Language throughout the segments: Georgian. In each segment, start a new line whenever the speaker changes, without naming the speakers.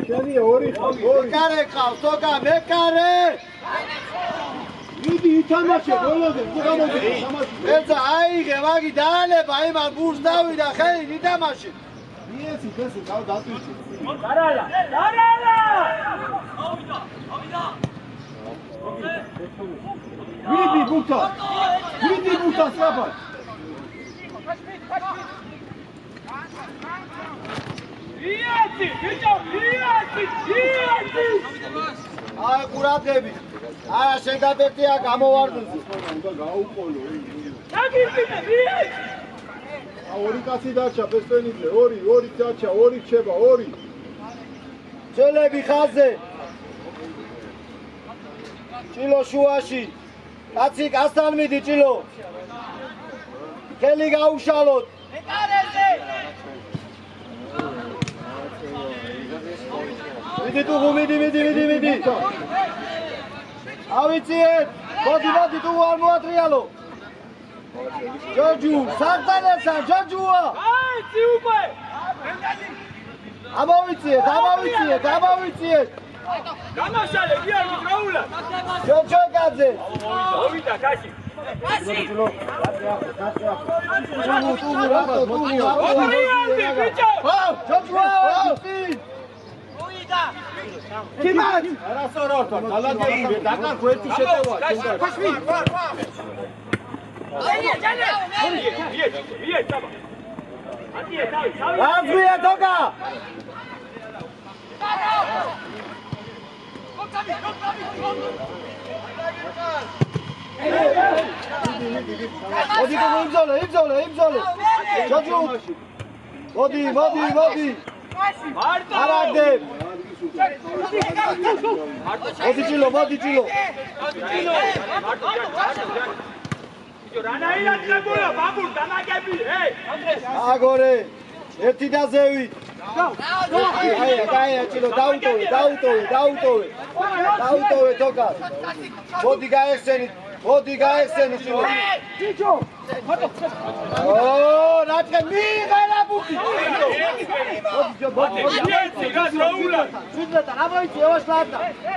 შენია ორი მეკარე ყავს თოგა მეკარე მიდი ითამაშე ბოლომდე გამოდი ეცა აიღე მაგი დაალება იმან ბურს დავიდა ხელი ითამაშე მიეცი ეს დატვიჩი დარალა მიდი ბურთა სლაპა იაცი ბიჭო იაცი აი ყურადღები არა შენ დაბერტია გამოვარდნზე უნდა გაუყოლო დაგიფინე იაცი ორი კაცი დარჩა ბესტენიძე ორი დარჩა ორი რჩება ორი ძელები ხაზზე ჭილო შუაში კაცი კაცთან მიდი ჭილო ხელი გაუშალოთ მეკარეზე მიდი თუ მიდი ავიწიეთ მოდი თუ არ მოატრიალო ჯოჯუ სარტანესა ჯოჯუა აიცი უკვე ამოვიწიეთ გამაშალე გიარგი გაულა ჯოჯოგაძე მოვიდა კაში Kimad! Arasoroto, dalageli, dakar etu შეტევა. Azvia toga! Odi imzole. Joju. Modi. Aragde. Modi chilo. Agore. ერთი და ზევით. აი, ჩილო, დაუტოვე თოკა. მოდი გაეხსენით ჩილო. ჩიჩო. რაჭე მიღელა ბუთი. მოდი.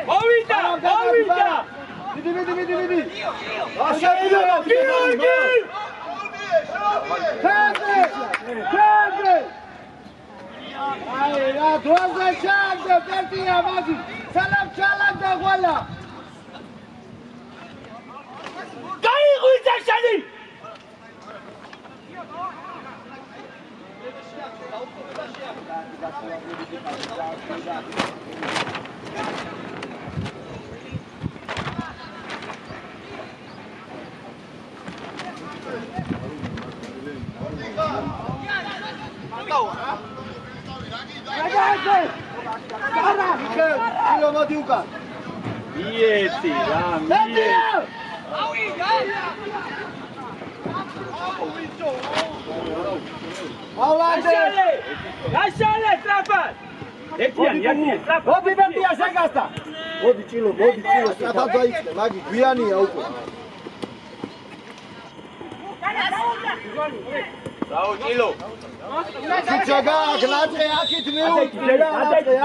მოვიდა. მიდი. აშენდება. Kende! Ai, la doza chande, pertia magi. Salam da wala. Gai guizashani. Chilo Madiuka. Ieti, Lasciale, Strafan! Modi Asagasta! Modi Chilo, Strafan Zaiste, Magi, Guiania, Uko. Bravo, Chilo! Chichaga, Glatre, Akit,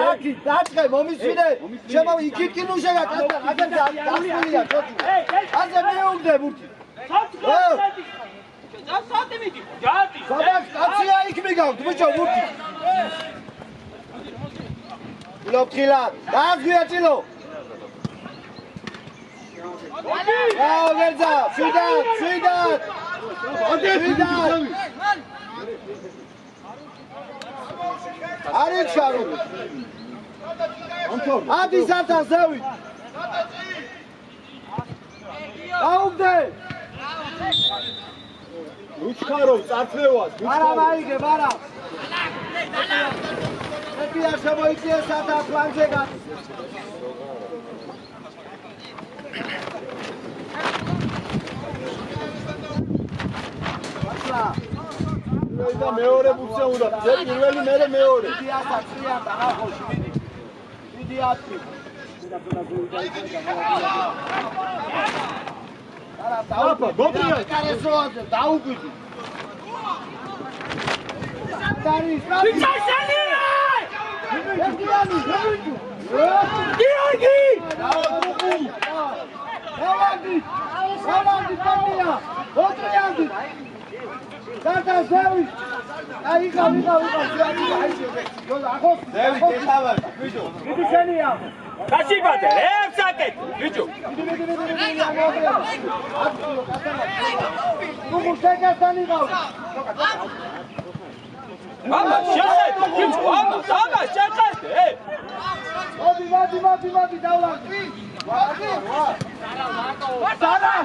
Akit, Tatre, Momisine, Chama, Ikinu, Jaga, Agalia, as a new debut. Atia ikmiga, dwicho buti. Lopkilat, Azviatilo. Wow, Verza, Fidat. Arit Sharu. Adi Santa Zewi. Augde. Uçkarov, Sartlevas. Bara maige, bara. Epia Shaboitie Santa Planjega. და მეორე ბუცე უნდა ძე პირველი მეორე დიასაცია დაღახოში დიდი ათი აბა, გობრია, კარესოაზე დაუგვიდი. დარის,
ვიჩაშენი!
გიორგი! დავადი! პანია! ოტრიანდი! დარდა ზევი! აი, გავი! ახოს! ზევი, დეთავარ, ბიჭო! დიდი შენია!
გაშიბადე, ევსაკეთ, ბიჭო!
ნუ შეგასანი გავ!
აბა, შეხედე, ბიჭო, აბა, შეხედე!
მოდი, დავლაგდი! სადა!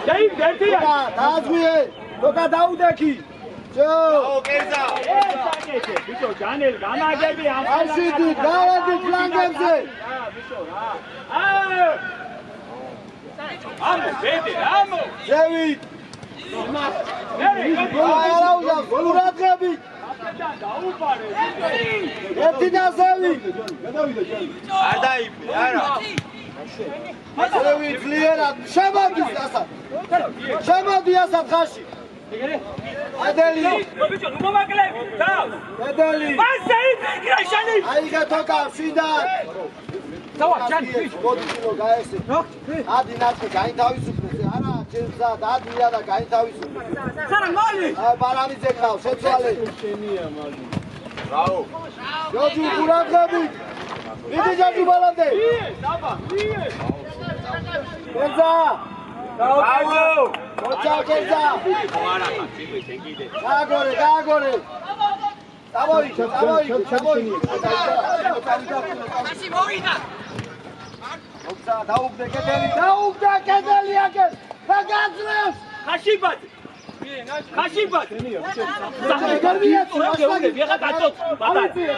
დაი, ერთია!
დააძღვიე! თოკა დაუდექი! ჯო!
კერძა! ევსაკეთე, ბიჭო, ჯანელ გამაგები ამ
აშვიდი, გავადი ფლანგებზე!
ბიჭო, რა! ამო, ბედე, ამო!
ზევი! არა უნდა, ყურადღები!
დაუბარე,
ერთი და ზევი!
არ დაიბე, არა!
ზევი ძლიერად, შემოდი ასად ხაში! ედელი!
ბიჭო, ნუ მომაკლები, დავს!
ედელი!
მასე იფიქრე შენი!
აიღე თოკა, მშვიდა!
დავა, ჯანი,
მოდი კილო გაესე. ადი ნაცე გაინთავისუფლე, არა, ჯერზა დადია და გაინთავისუფლე.
სარა მალი!
ბარამიძე ყავს, შეცვალე. შენია მაგი. ბრავო. ჯოჯუ ყურადღები. მიდი ჯოჯუ ბოლომდე.
დაბა,
ჯერზა.
ბრავო!
მოჩა ჯერზა.
არა, ცივი შეგიდე.
გააგორე. წამოი.
ასე მოვიდა.
ოცა დაუგდე კედელი აკეთ. გაგაძლევს.
ხაშიბადე. ხაშიბადე. ვიღა დაწოთ.
დავიწიე.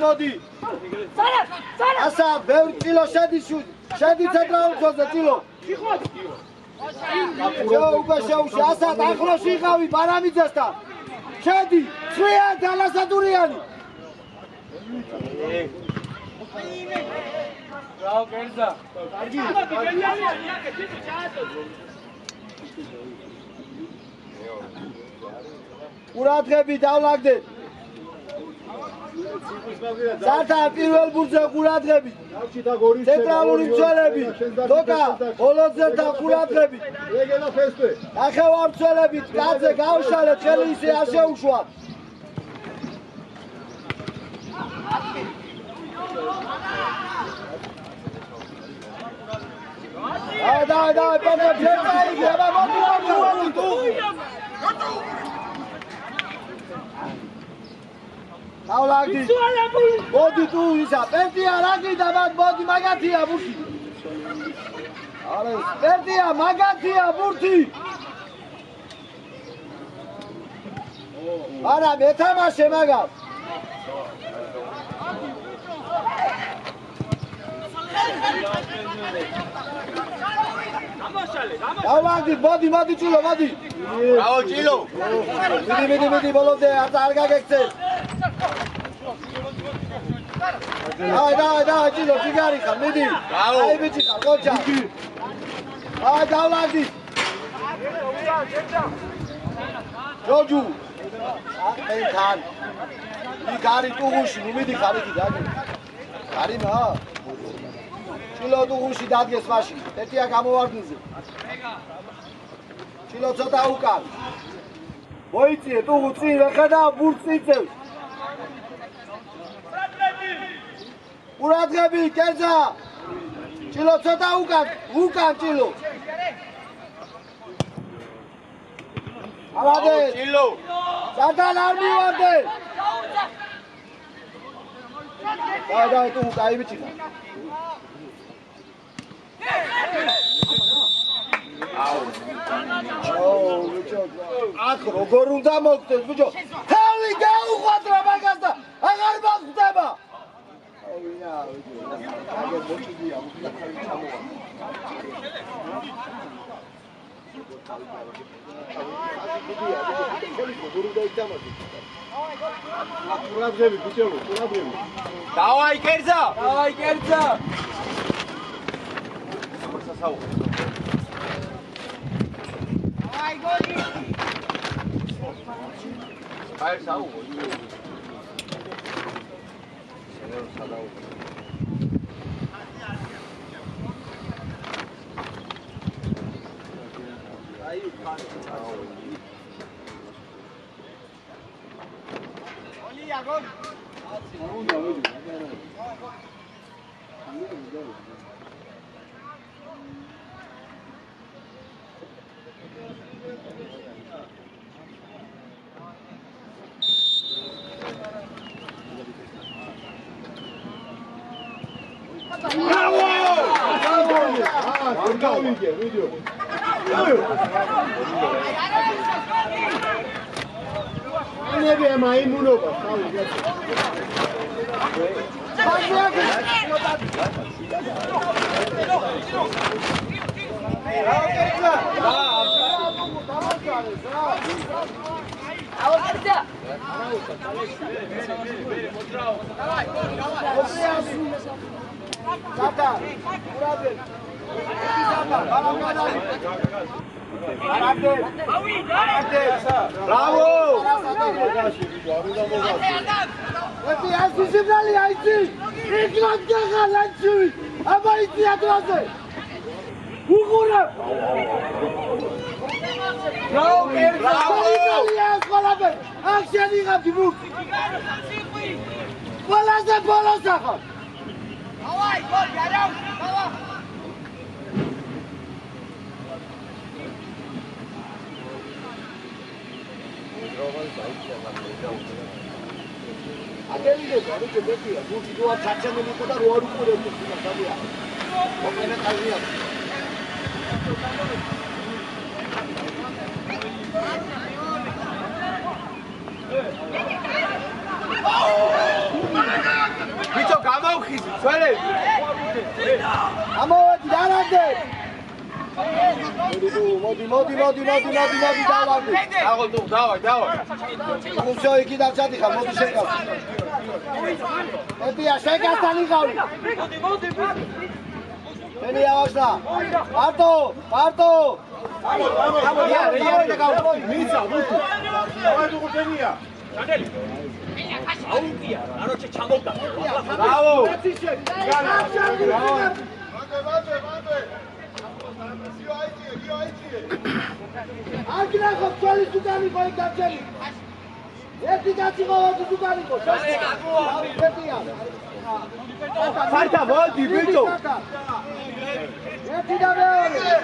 მოდი. ასა, ბევრი წილო შედი ცენტრალურზე წილო. უკვე შეუში, ასა, ახლოს ვიყავი ბარამიძესთან. შედი, ცვიან დალასადურიანი.
ბრავო, კერძა. კარგი.
ყურადღები დავლაგდე. სათა პირველ ბურთზე ყურადღები. ცენტრალური მცველები. თოკა, ბოლოძერთა ყურადღები. ეგელა ფესტე. ნახევარ მცველები, კაცზე გავშალეთ, ხელი ისე არ შეუშვათ. დავай, პატა, ჯერწაი, აბა, მოდი. დავლაგდი. მოდი თუ ისა, პერტია რაგი და მოდი მაგათია ბურთი. არის, პერტია მაგათია ბურთი. არა, მეთამაშე მაგათ. დავაგდი, მოდი ჭილო, მოდი.
ბრავო, ჭილო.
მიდი, ბოლომდე არ გაგექცე. დავай, ჭილო, ჯიგარი ხარ, მიდი. აი ბიჭი ხარ, კოჩა. დავაგდი. ჯოჯუ. აკენთან. იგარი ტუღუში, ნუ მიდი ხარ იქ დაგი. არიმა. ჭილო ტუღუში დადგეს მაშინ. ერთია გამოვარდნზე. ჭილო ცოტა უკან. მოიწიე ტუღუ წინ ხედა ბურთს იწევს. ყურადღები, კერძა. ჭილო ცოტა უკან ჭილო. ავადე.
ჭილო.
სათან არ მივადე. დავай, თუ კაი ბიჭი ხარ. ბიჭო, აქ როგორ უნდა მოგდეს, ბიჭო? თელი გაუხვადრა მაგას და აღარ მოხდება.
Давай, Керза! Давай, Керза! Давай, голи! Хайр сау. Bicho, გამოვხიზი, ძველი.
ამოვედი დარანდე. მოდი დავარდი.
აღო, დავай.
უსო იქი დავჭადიხა, მოდი შეკავ. ეტია შეკასთან იყავი. მოდი. ენი ავაშლა. მარტო.
რეალი და გავ.
მისა, მოდი. დავაი გუგენია.
ჩანდელი. აუგია, აროჩე ჩამოვდა.
ბრავო.
Agina xoxoli sugani coi gacheli. Eti gachi qovo sugani co.
Farta volti, bicho.
Eti da veole.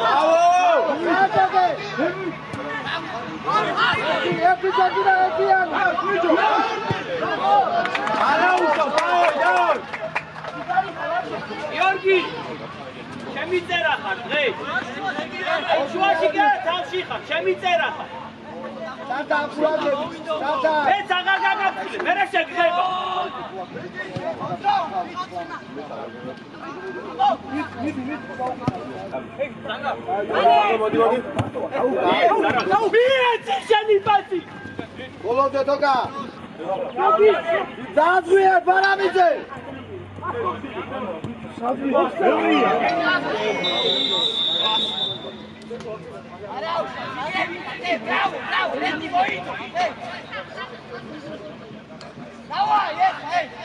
Bravo!
Eti gachina eti ana.
Arauto, bravo!
გიორგი შემიწერა ხარ დღეს შუაში გარ თავში ხარ შემიწერა ხარ
Tata afurajები Tata
მეც აღარ გაგაფრთხილე მე რა შეგხება მოდი მიეცი შენი პასი
ბოლოდე თოკა დაძვია ბარამიძე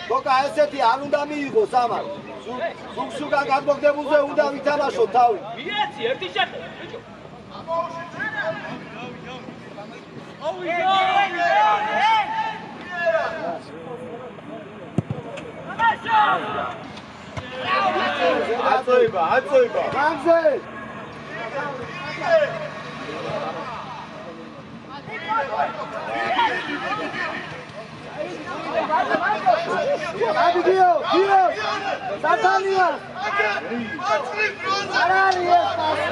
თოკა ესეთი არ უნდა მიიღოს ამან სუგსუგან გადმოგდებულზე უნდა ვითამაშოთ თავი
მიეცი ერთი შეხე ბიჭო
აწოება.
გამზე გიო სათანია არარი ეს პასი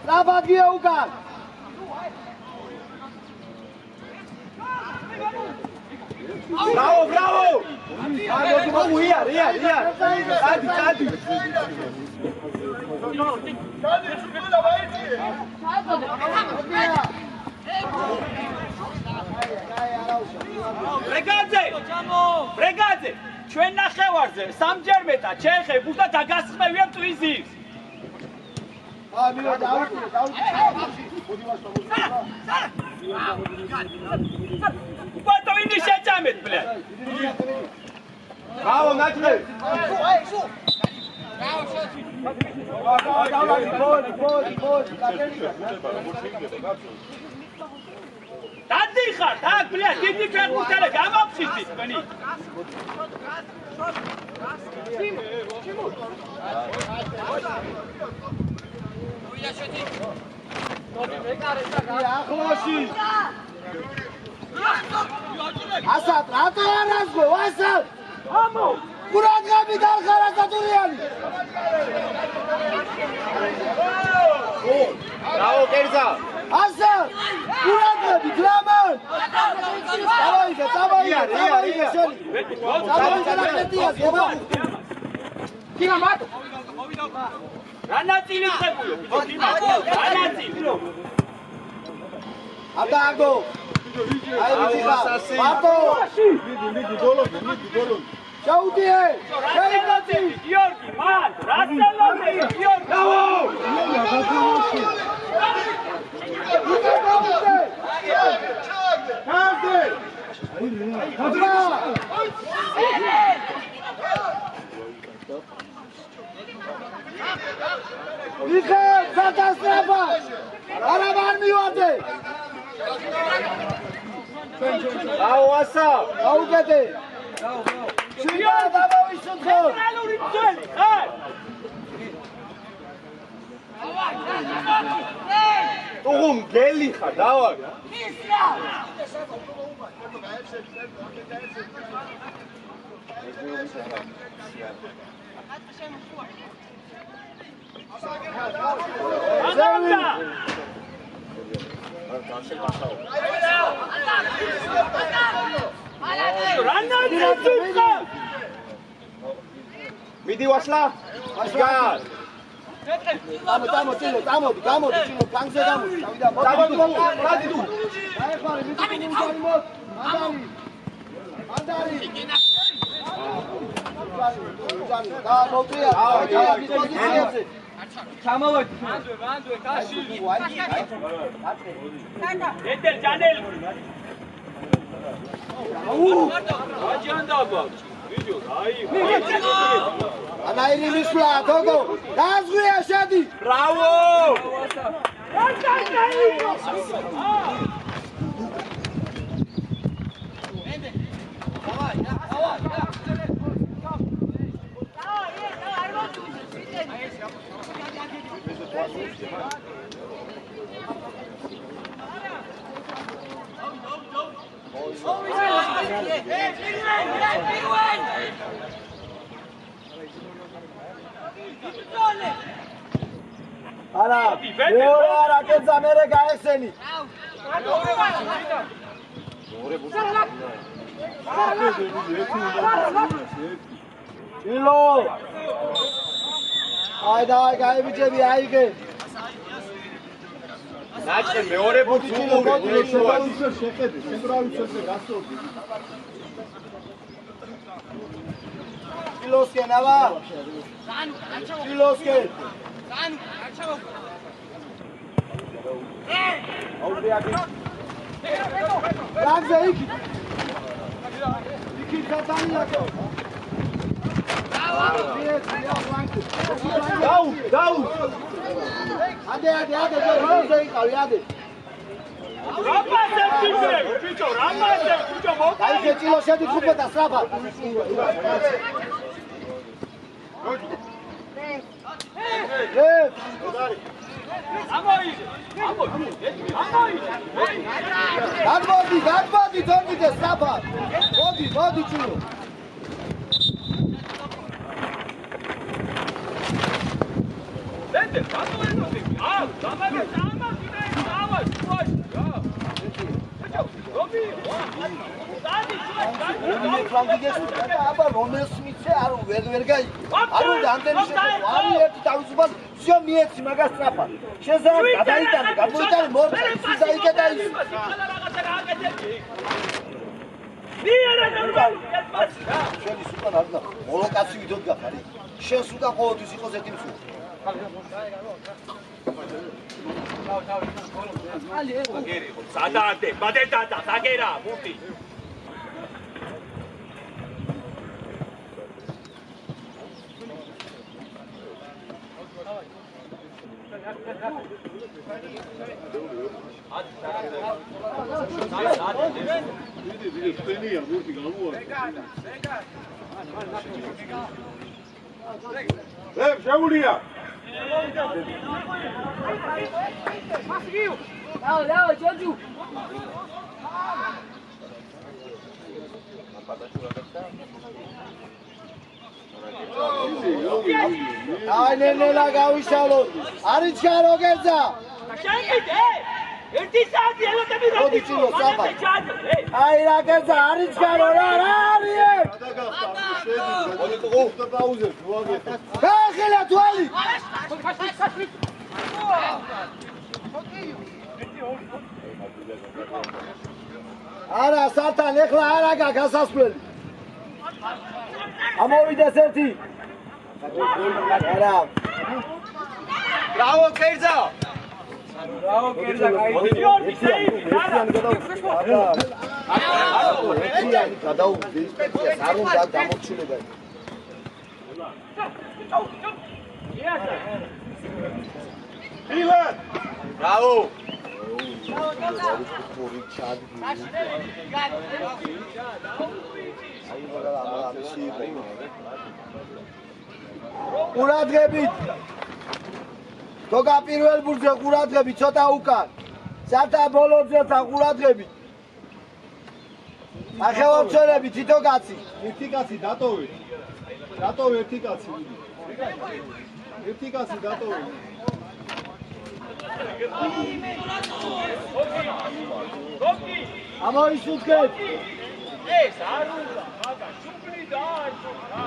ტრაბაგია უკან
Bravo, bravo! Mogi, mogi, ia. Cadi.
ბრეგაძე, ჩვენ ნახევარზე, სამჯერ მეტად, შეეხებულ და დაგასხმევია ტვიზის. ბატონი შეჭამეთ, ბლე.
Bravo, Natle!
დადიხართ, აქ, ბლე, დიდი ფეხბურთელი გამაფშიტით, თქვენი.
ასად, რატო არ ასგო, ასად? ყურადღები დახარ ასატურიანი.
Bravo, Kerza!
ასად, ყურადღები, გლამან. წავაიდე შენი. წავაიდე და კეთიას, ება. კიმა მათ.
რა ნაწილი ხებულო, ბიჭო, რა ნაწილი?
აბდაგო. აი ვიცი ხა. მარტო. მიდი გოლონი. შაუდიე.
რასელოძე, გიორგი, მან, რასელოძე, გიორგი.
ბრავო. Michael, Zatasraba! Araban miyade!
Bravo, Asa!
Augete! Şuraya da boysun kol!
Centraluri mțeli, hai!
Tugum, geli, davai!
Adamda!
Midi wasla! Gaz!
Tamo, Chilo, Chilo, flanze damodi.
Dadu!
Ai, fare, midi Mandari! Da, motia!
ჩამოვედი. ეტერ ჯანელი. აჯანდაბა. ვიდეო, აი.
ანაირი მისვლა, გოგო. დაზღვია შედი.
Bravo!
არა, მეორე რაკეტა მერე გაესენი. ჩილო. აი დავაი გაიბიჭები, აიგე.
Nacle, მეორე ბუთი
შეხედე, ცენტრალური ცენტრი გასწორდი. ჩილოსკენ ავა. ჩილოსკენ. აუბრიაკი. რაგზე იქ. იქ გადაილაკო. დაუ. ადე, როზე იყავი, ადე.
რამაზე ბიჭო, მოგ.
დაიხე წილო შედი ხუფე და სწრაფად. გადმოდი, თორნიდე სწრაფად. მოდი წილო.
დედე, ბატონები, დამაგე,
ფლანგი გესწრება და აბა რომელს მიცე არ ვერ გაიგე. არ უნდა ამდენი შეფერო. არის ერთი თავისუფალ всё მიეცი მაგას სწრაფად. შესაძლოა გადაიტანე, გამოიტანე მოწე, ის დაიკეტა ის. შენ ის უკან არ და მოლოკაცი ვიდოდ გახარი. შენს უკან ყოველთვის იყოს ერთი მსუ.
სადადე, ბადეტადა, საგერა, ბურთი.
ხენია ბურთი გამოვა. შეუულია.
Давай, Джорджу.
აი ნელა გავიშალოთ. არის ჩარო გეძა.
შეგიდე. ერთი საათი ელოდები
მოდი წილო საფა. აი რა გეძა არის ჩარო რა არის? მოდი ყო პაუზე მოაგე. ხახელა თვალი. არა სართან ეხლა არა გასასვლელი. ამოვიდეს ერთი. არა.
ბრავო კერძა.
ბრავო კერძა, კაი.
ერთიანი გადაუგდი ინსპექციას არ უნდა გამორჩილება.
მილან. ბრავო.
ყურადღებით თო გაპირველ ბურთზე ყურადღებით ცოტა უკან სართა ბოლოზე ყურადღებით ახევამცველები თითო კაცი ერთი კაცი დატოვეთ ერთი კაცი დატოვეთ ამოისუდგეთ
ეს არ უნდა მაგა შუბლი დაარჩო რა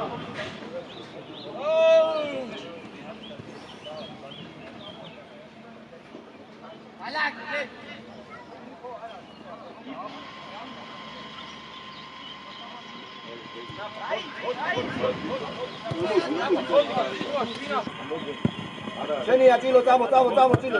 შენია წილო წამო წილო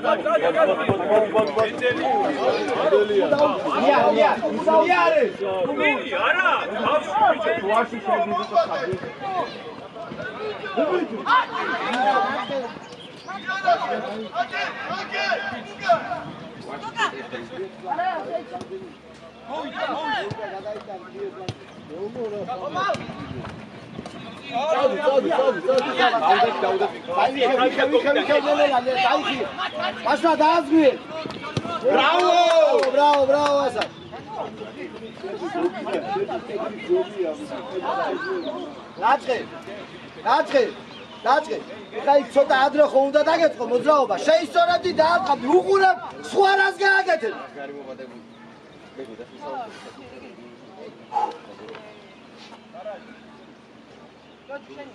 Bravo, Asa. დაწყე. ხა იქ ცოტა ადრე ხო უნდა დაგეწყო მოძრაობა. შეისწორებდი დააწყაბდი. უყურებ სხვა რას გააკეთებ.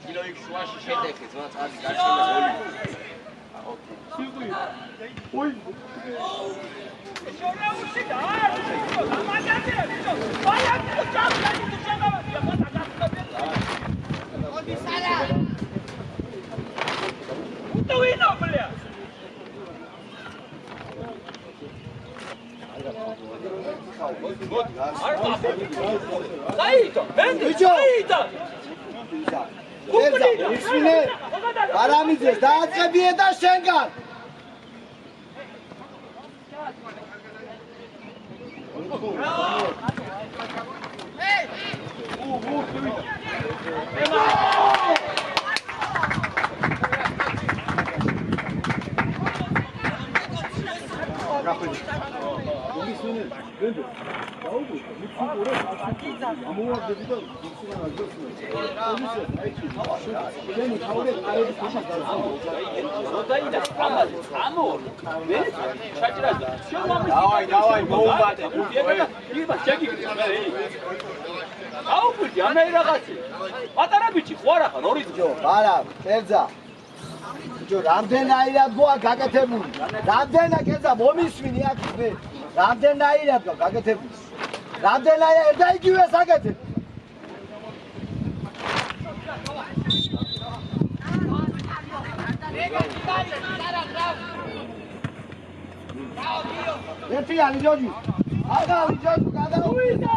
ილო იქ შუაში შედეხე ზოაც არის გარშემო გოლი.
ой.
შორაუში და არა, დამაგანია, ბიჭო. ვაიაკი ჩამწანი თუ შემოვიდა, მოთა გასწრებია. მოდი სალა. უტოვინო, ბლია. დაიდო,
ბიჭო.
დაიდო.
ერზა, ისმინე. არამიძეს დააწყებიე და შენგან.
დავაი, მოუმატე.
იბა, შეგიგდე. ბიჭი, ამერი რაღაცი. პატარა ბიჭი, ხო არა ხარ, ორი
ჯო, არა, კერძა. ჯო, რამდენაირად გოა გაკეთებული? რამდენა კერძა მომისმინი აქ მე. რამდენაირად გოა გაკეთებული? რამდენაირად და იგივე საკეთებ. ერთიანი ჯოჯი. აგავი ჯოჯი, გადაუვიდე.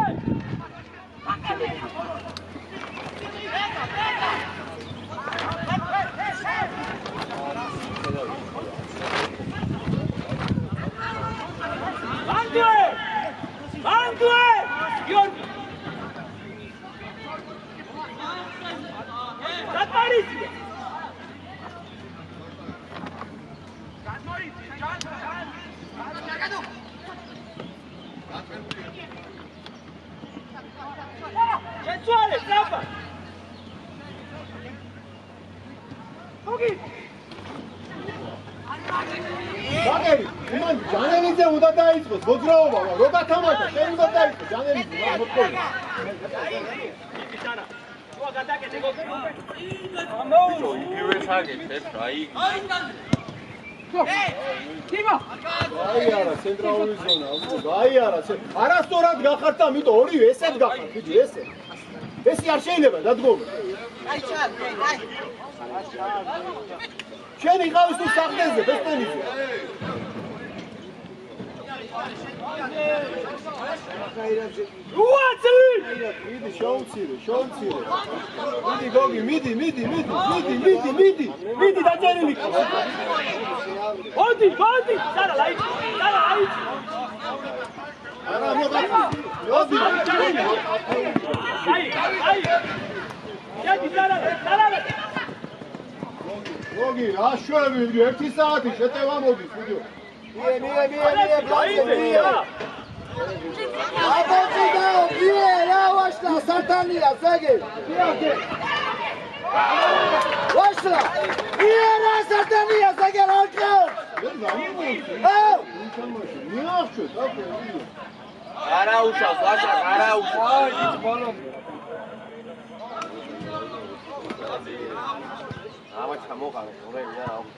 Bandue! Giorgi! Zaparizia! Centrale, Zappa! Ogi!
ბაგერი, იმან ჯანელიძე უნდა დაიწყოს მოძრაობა, რო გათამაშა, შენ უნდა დაიწყო ჯანელიძე, მოთხოვი.
იბიტანა. შუა გადაკეთე გოგო.
იგივე საკეთებ, აი.
ტიმა.
აი არა, ცენტრალური ზონა, უბრალოდ აი არა, არასწორად გახართ და ამიტომ ორივე ესეთ გახართ, ბიჭი, ესე. ესე არ შეიძლება დადგომა.
აი ჩარ, აი.
შენ იყავის თუ სახლეზე, ბესტენიზე.
რუაცი!
მიდი, შოუცირე. მიდი გოგი, მიდი. მიდი დაჭერილი.
მოდი! არა, ლაიჩი.
არა, მოდი.
აი. ჯაგი, არა.
გოგი, რა შვები, 1 საათი შეტევა მოდის, ვიდეო. მie, აბოჭიდაო, მie, რა ვაშლა, სათანია, ზეგე. ვაშლა, მie, რა სათანია, ზეგე, რა ვჭერ. აუ, მიაღჩო, დაგო.
არა უშავს, ვაშაკ, არა უშავს. ამა ჩამოყარე, რომელი რა აქვს.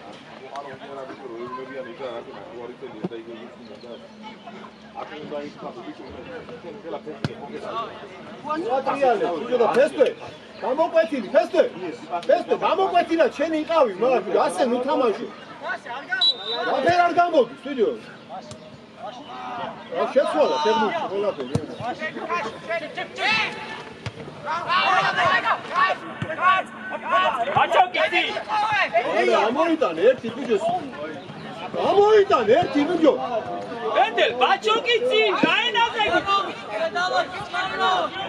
ატრიალე, უჯოდა ფესტე. გამოკვეთილი, ფესტე, გამოკვეთილა, შენ იყავი, მაგრამ ასე ნუ თამაშო. ვაფერ არ გამოდის, ვიდეო. რა შეცვალა, შეგმუჩი, ყველაფერი.
აჩოკიცი!
ამოიტან ერთი ბიჭოს. ამოიტან ერთი ბიჭო.
ბენდელ, ბაჩოკიცი, რაენაზე გიწო.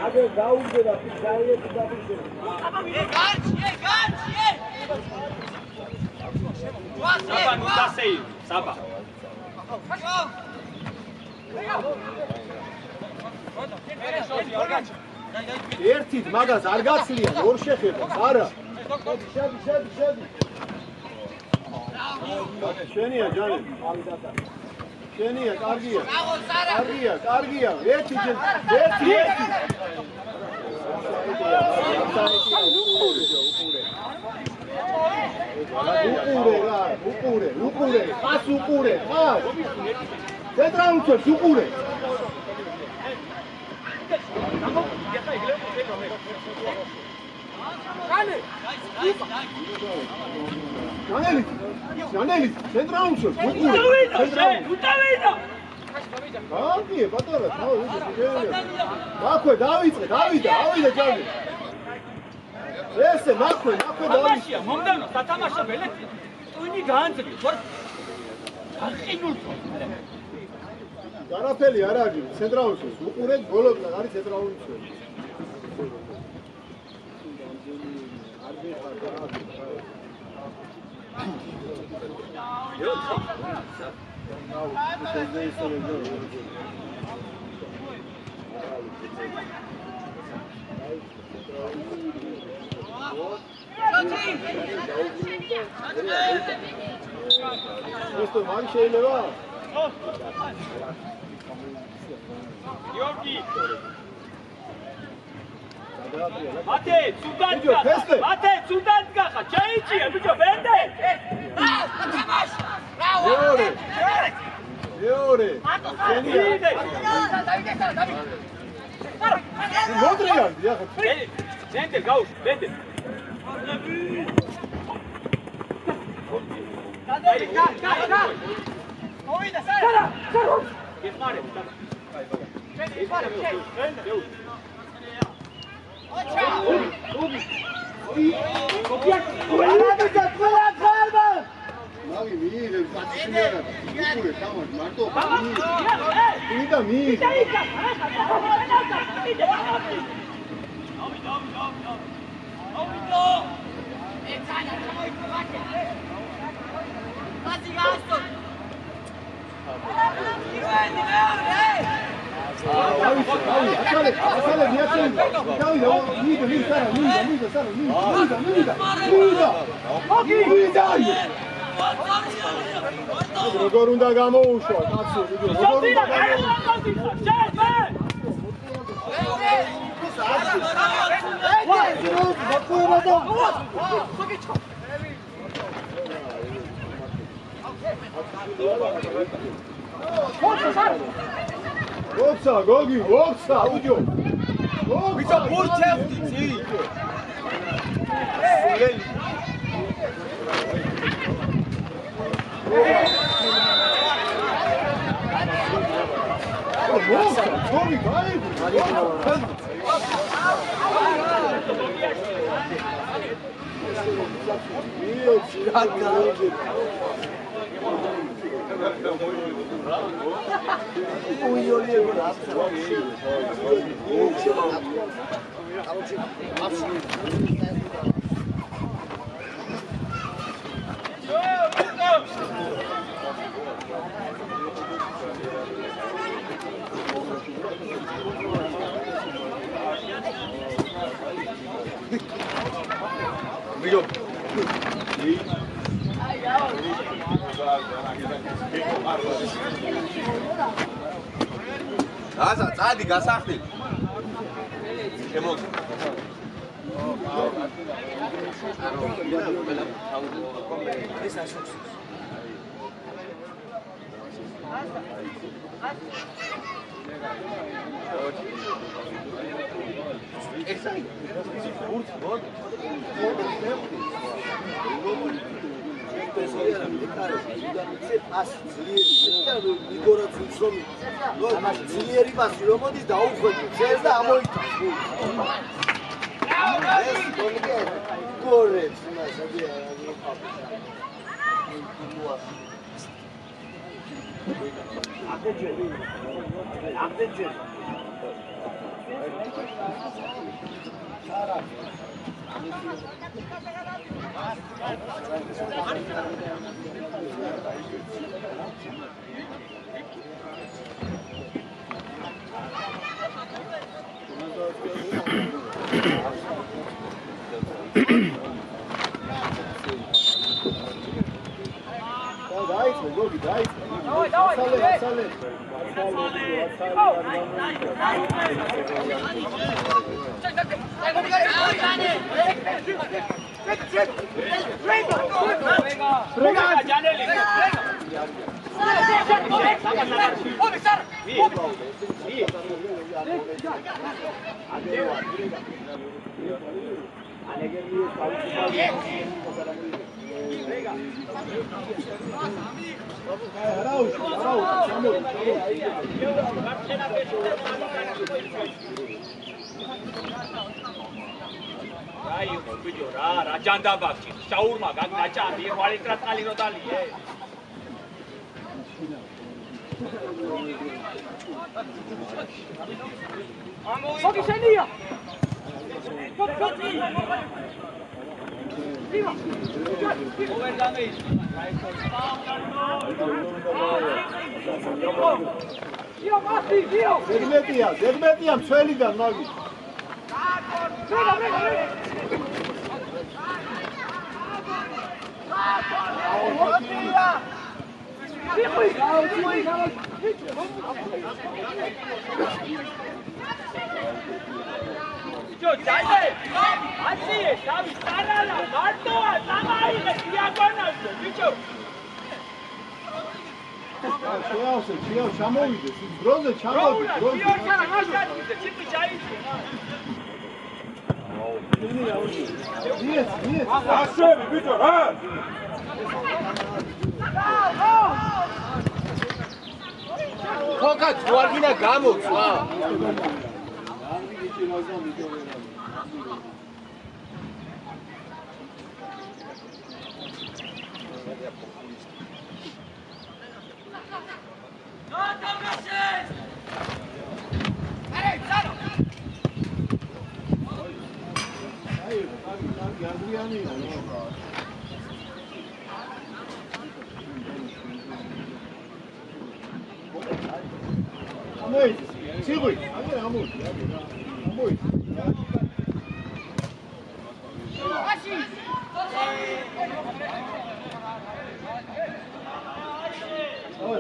აგე დაუგერა, გაიეთი დაბიშე.
საბა ნუდასეი, საბა.
ერთით მაგას არ გაცლიან, ორ შეხებას, არა. შედი. შენია ჯანი. შენია, კარგია. კარგია. ერთი. უყურე. ხას უყურე, ხას. ცენტრალურს უყურე. ჯანელი, ცენტრალურს უყურე.
უტავენა!
კარგია, პატარა, თავი, მაქვე დავიწყე, ავიდა ჯანი. ესე, მაქვე დავიწყე.
თამაშია, მომდევნო, სათამაშო ბელეთი. ტვინი გაანძრიო, თორე აღყინულთო.
არაფერი არ არის, ცენტრალურს უყურეთ, ბოლოდან არის ცენტრალურს. Esto man შეიძლება?
Giorgi! მათე, ცუდად გახა. მათე, ცუდად გახა. ჩაიჭია, ბიჭო, ვენდე.
მეორე.
ვიდე.
მოდრიანდი, ახლა.
ვენდე, გაუშვ, ვენდე. გადაი, გა. მოვიდა, სარა. ეხმარე, დადა. ეხმარე, ვენდე. ოჩა.
მაგი მიიღებს აცილერა. იგურე თამარ მარტო. მიდა მიიღე. Asale, diatzen. როგორ უნდა გამოუშვა, კაცო, როგორ უნდა Voksa, Gogi, Voksa, uđo.
Bića burčev ti ci.
Voksa, Gogi, gajbu.
Asa, წადი გასახდით. შემოგ. ეს აშოქს. ეს აი. ურთ მოდ.
ძლიერი პასი რომ მოდის დაუხვედრით წეს და ამოიტანს ეს გოლია გორებს იმას აბდეჯე
აი ბიჭო რა ჯანდაბაქში შაურმა გაგნაჭამი ხვალი ტრატალი რო დალიე მოგი შენია
ზეგმეტია მცველიდან მაგი
ბიჭო, დაიდე. აციე, თავი სარალა, მარტოა, დამაიღე დიაგონალზე, ბიჭო.
შეავსე, ჩამოვიდეს, დროზე ჩამოვიდეს.
გიორგა, მაგარია, ციფრი ჩაიწყო.
დიეს.
აშვები, ბიჭო, რა?
ხოკაც არ გინდა გამოცვა.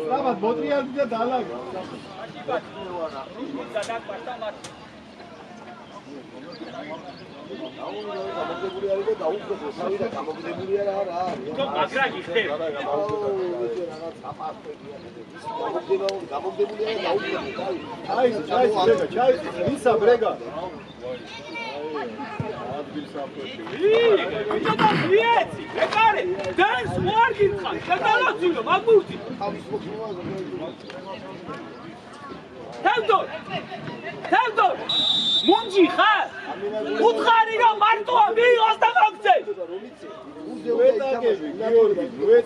Слава, ботриял და დალაგა.
გამოგდებული არის და დაუხდო თავი და გამოგდებული არა რა არის.
მაგრა გიხდება.
გამოგდებული არა დაუხდო თავი.
ჩაის, ვისა ბრეგა.
ბიჭო და მიეცი, ეკარე, დენს მოარ გითხარ, შეგალოცილო, მაგურთი. თევდორ, მუნჯი ხარ? უთხარი რომ მარტოა მიიღოს და მოგცე.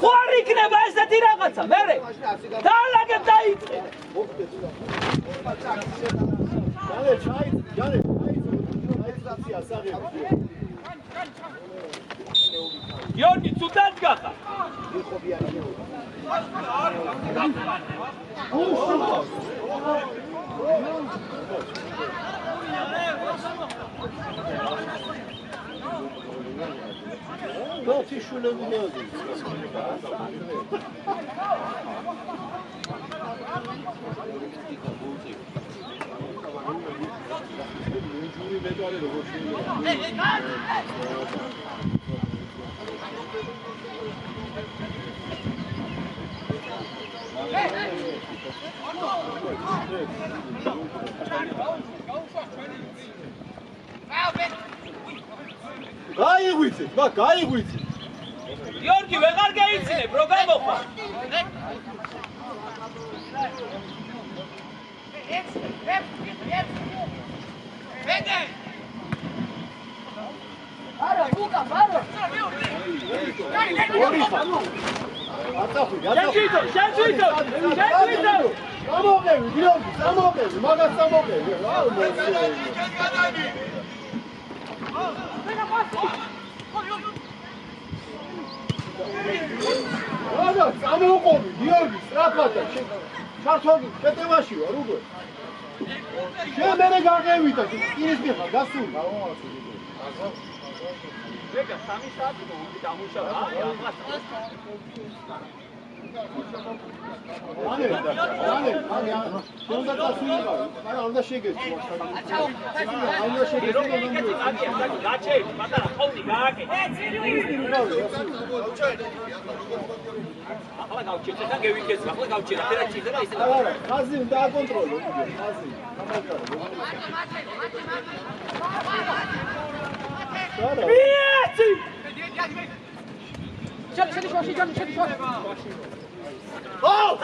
ხო არ იქნება ესეთი რაღაცა, მერე დაალაგებ დაიწყე.
ჯანე,
გიორგი, ცუდად გახარ.
გაიღვიცეთ, გაიღვიცეთ.
გიორგი, ვეღარ გაიცინებ, რო გამოხარ.
არა, უკა, ბარო.
შენჩვითო.
სამოყევი, გიორგი, სამოყევი, მაგას სამოყევი. რა, სამოყოვი, გიორგი, სწრაფად და ჩართვაგი, შეტევაში ვარ უკვე. შენ მერე გაღევი და ის მიხარ, გასული.
ვეგა 3 საათი მოუწი დამუშავა.
უნდა გასულიყავი, არა უნდა შეგეცო. უნდა შეგეცო და ნამდვილად.
გაჩერდი, პატარა ხოვნი გააკეთე. ახლა გავჩერდი და გევიქეცი, ახლა გავჩერდი, რა ჭირდება ისე.
არა, ხაზი უნდა აკონტროლო, ხაზი.
მიეცი!
შედი შოში.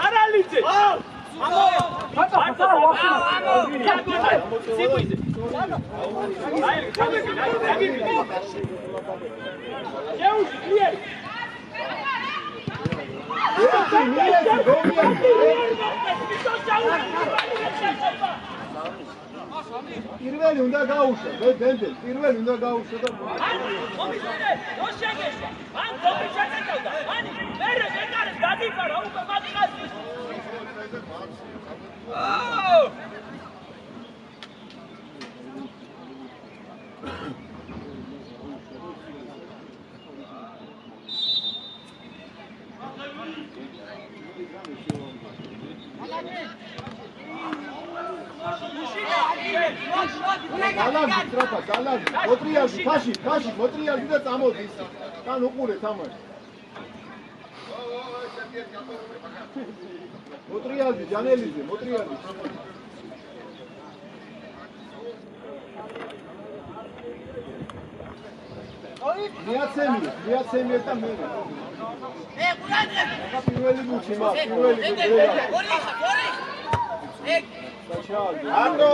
არალიცე!
პირველი უნდა გაუშვა, ბენდელი, პირველი უნდა გაუშვა და
მომისმენე, რო შეგეშვა, მან თოხი შეგეჭავდა, მანი, მერე ვეკარეს გადიფარა, უკვე მაგხასის. აუ!
გალანდი ტრაფა გალანდი მოტრიალდი ფაში მოტრიალდი და წამოდი ისე თან უყურე თამაში მოტრიალდი ჯანელიძე მოტრიალდი მიაცემი და მე პირველი მუჩი მაგ პირველი ანდო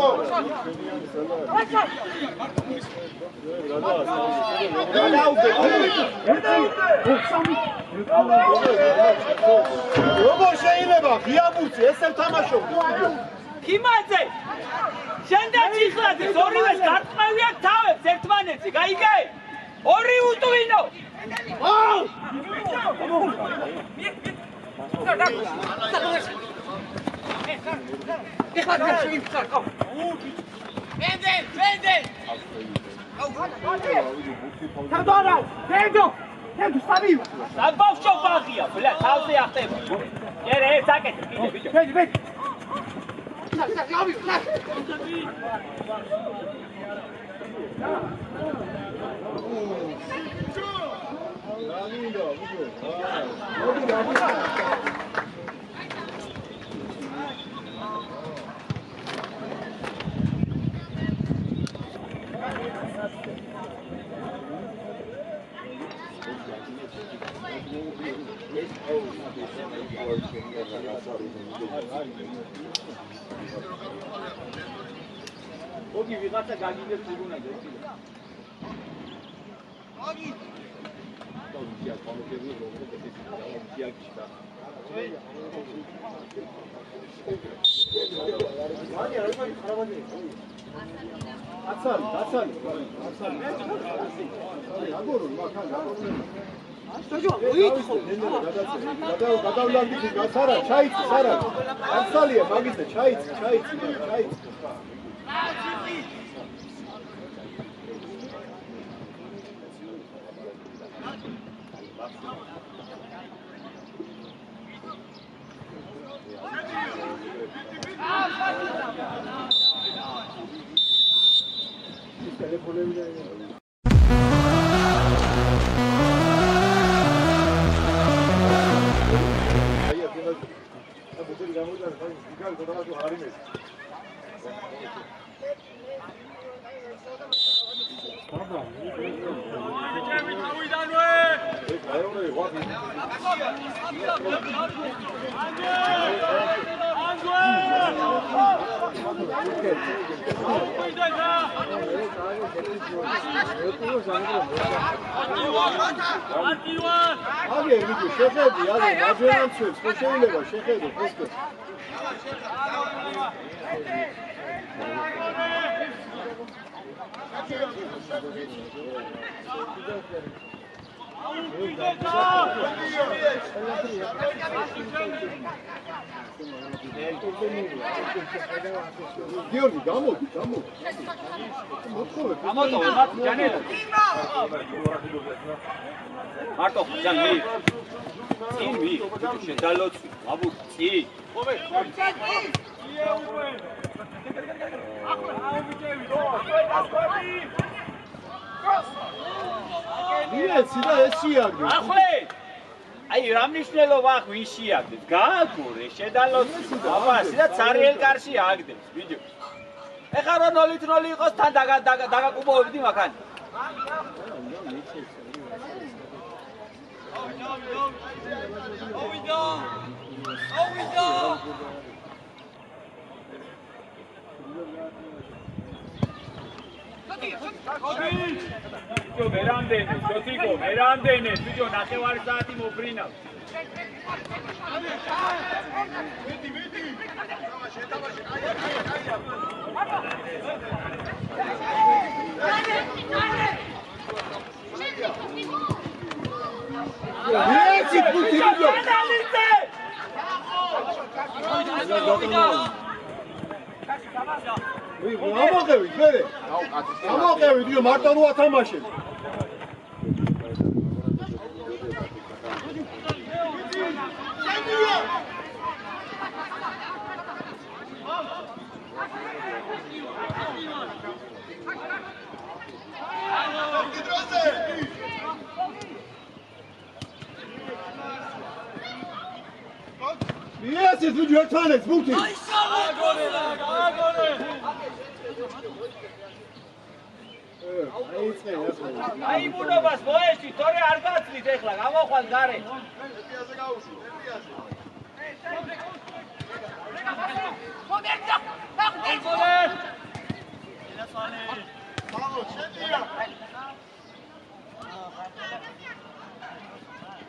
როგორ შეიძლება ღიაბურცი ესე თამაშობ
ქიმაძე შენდა ჭიხლაძე ორივეს გარტყმევია თავებს ერთმანეთზე გაიგე ორი უტვინო საბავშვო ბაღია, ბლა, თავზე ახტება. ერე, აკეთე, ბიჭო. ოგი ვიღაცა გაგიგებს ტრიბუნაზე ისე. ოგი. თორია კონკრეტული როგორ შეაქჩა. მანია რა ხარ ხარაბანი. აცალი. აგორო მაგან აგორო. ასაჯო მოითხო. გადავლანდი გასარა, ჩაიცი, სარა. აცალია მაგიზე ჩაიცი. გიორგი გამოდი გამოდო მათ ჯანელა მარტო ჯან მი შედალოცი აბუცი მიეცი და ესიაგდე ახლა აი რამნიშნელობა ვინ შეაგდებს გააგურე შედალოცი აბა სიდა цаრიელ კარში აგდებს ვიდეო ეხლა რო 0-0 იყოს თან დაგაკუბოვებდი მაგან ბიჭო ვერანდენე, შოთიკო, ვერანდენე, ბიჭო ნახევარი საათი მოფრინავს. ამოღევით მერე ამოღევით იო მარტო რო ათამაშებ
Yes, it's with your talents, Booty.
აი ბუნობას მოეშით, თორე არ გაცლით ეხლა, გამოხვალ გარე.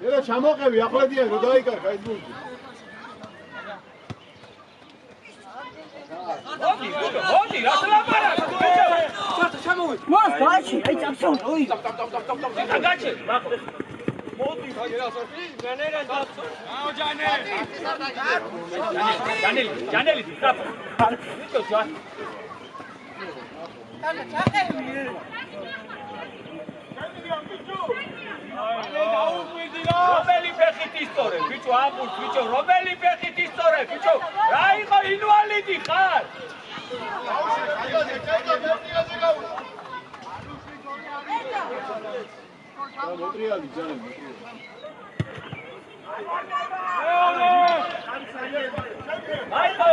ერა ჩამოყევი, ახლადიან რომ დაიკარგა ეს ბურთი.
მოდი, რა ლაპარაკ?
მას დაიჭი, აი წამსავნე, ოი.
დაგაჭე, მაგ. მოდი, ჯანელი, ჯანელი, დაფო. ვიჭოს რა? რომელი ფეხით ისტორებ, ბიჭო, ამბულს, ბიჭო, რომელი ფეხით ისტორებ, ბიჭო, რა იყო ინვალიდი ხარ?
მოტრიალი ჯანელი.
აიო!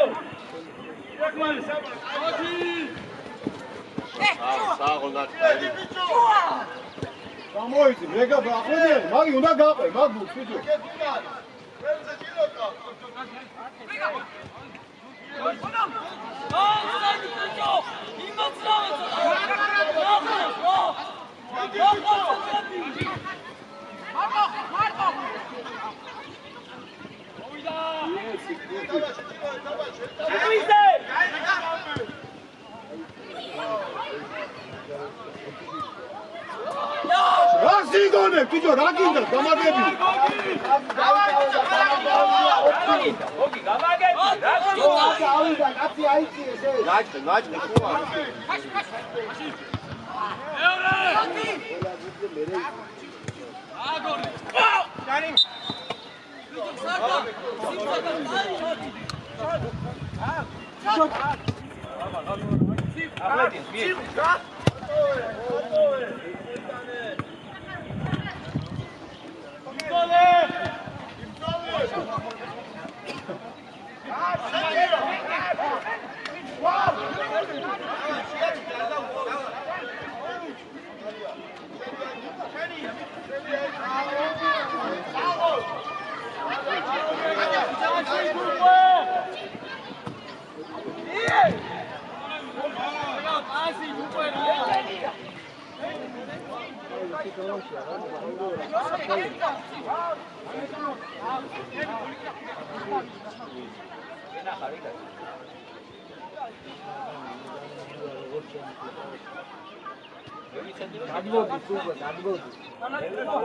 გამოიწი, მეგა ახლადიან, მაგი უნდა გაყრე, მაგ ბურთს ბიჭო. რა სიგონე, ბიჭო, რა გინდა, გამაგები.
მოგი, გამაგები, რა გინდა?
ავიდა, კაცი აიწიეს ეს.
ნაჭყი ხოა.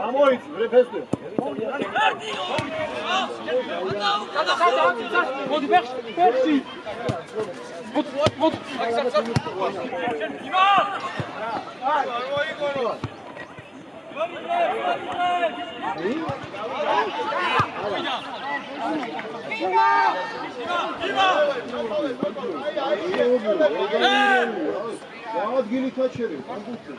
გამოიწი, რეფესტი.
მოდი ფეხში. მოდი.
ადგილი თაჩერი, ამბუქი.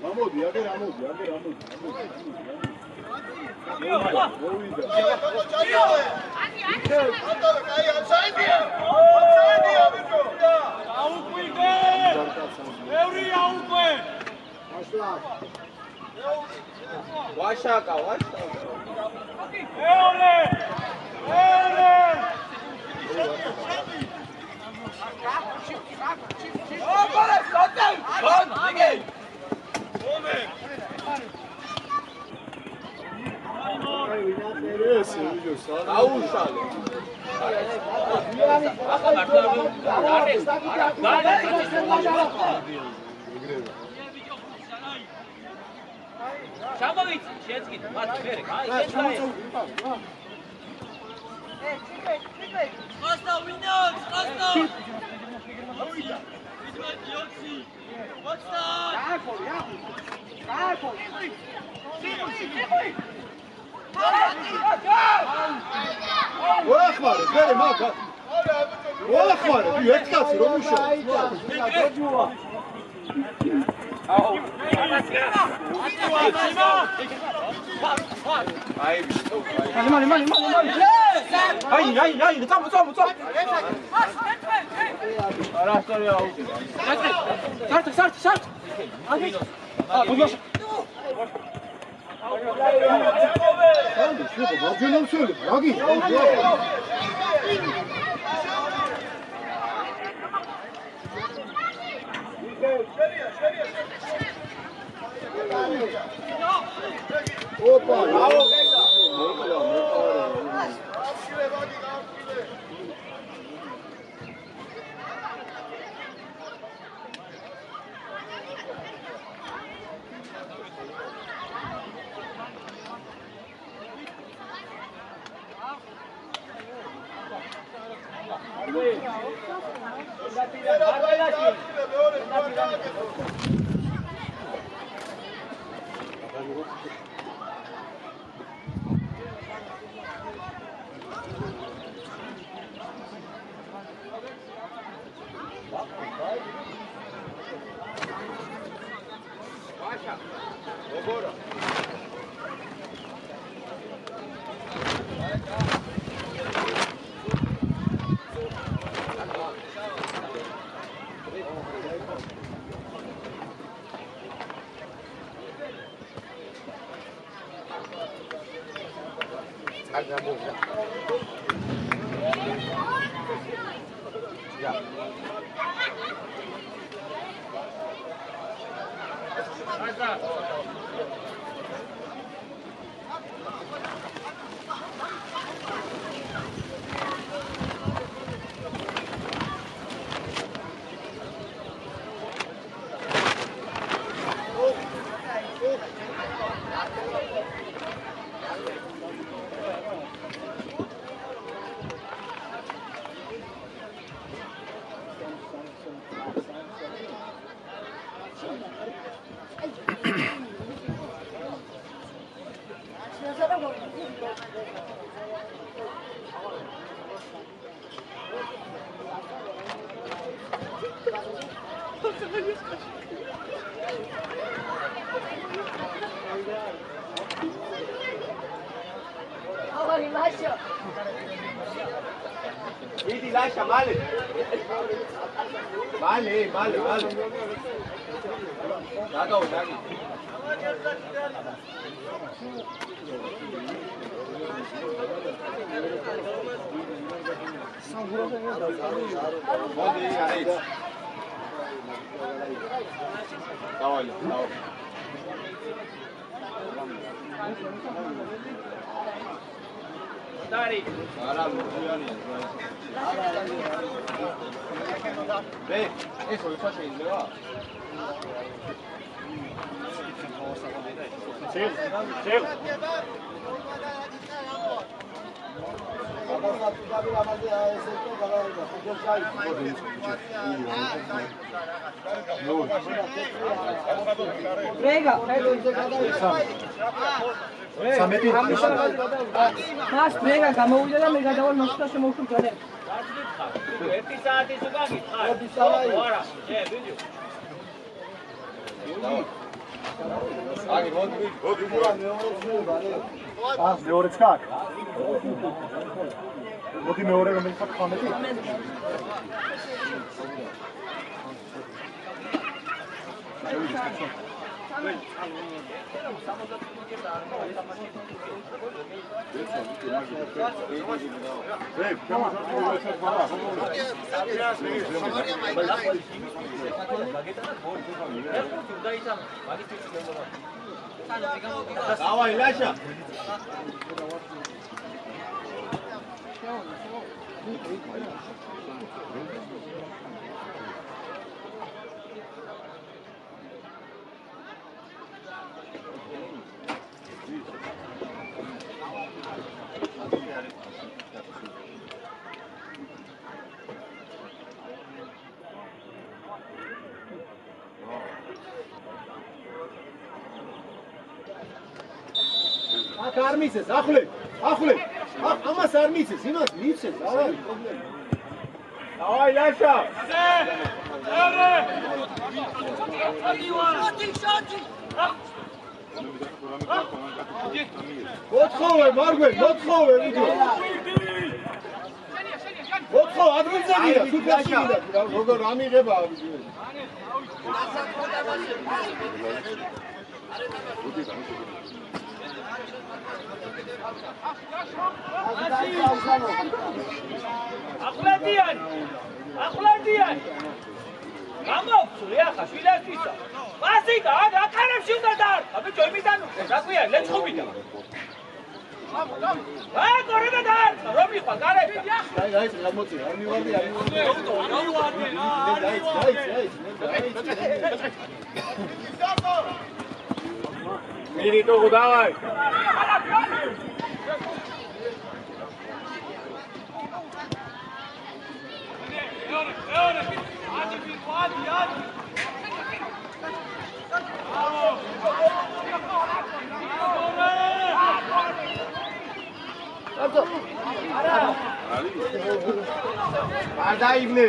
გამოდი, აგერ ამოდი.
ვაშაკა.
ჩამოვიცი, შეეცგით, მათ ხერე, აი, ეს
ვახმარე, მერე მაგა. ვახმარე, ერთ კაცი რომ უშავ.
აი, წამო.
არასწორია აუდი.
სარტ. ბუდმაშ.
ანდი, შეგო, მარჯვენა მსვლელი, რაგი? ოპა, რაო.
Idi lascia male. Male. Dagi. Давай. Dari. 네, eso შეიძლება.
제일.
Rega.
სამეტი
მას რეგა გამოვიდა და მე გადავალ მასთან შემოვხვრე.
ერთი საათი უკვე გითხარ. არა, ვიდეო.
აგი მოდი. მეორეც ხარ? მოდი მეორე რომელიც ხარ 15?
Давай, Ляша.
აქ არ მიცეს, ახლე. ამას არ მიცეს, იმას მიცეს, არ არის პრობლემა.
დავაი ლაშა.
მოთხოვე, მარგვენ, მოთხოვე, ვიდეო. მოთხოვ, ადგილზე გიდა, თვითონში გიდა. როგორ ამიღება ვიდეო.
ახლადიან. გამოვწული ახლა შვილაშვილისა. ვასიკა, აკარებში უნდა დაარქვა. ბიჭო, იმიდან რა ქვია, ლეჩხუბიდან. კორედა დაარქვა, რომ იყო გარეთ.
დაიც, გამოწი, არ მივარდი.
მირიტო, დავაი.
არ დაიგნე.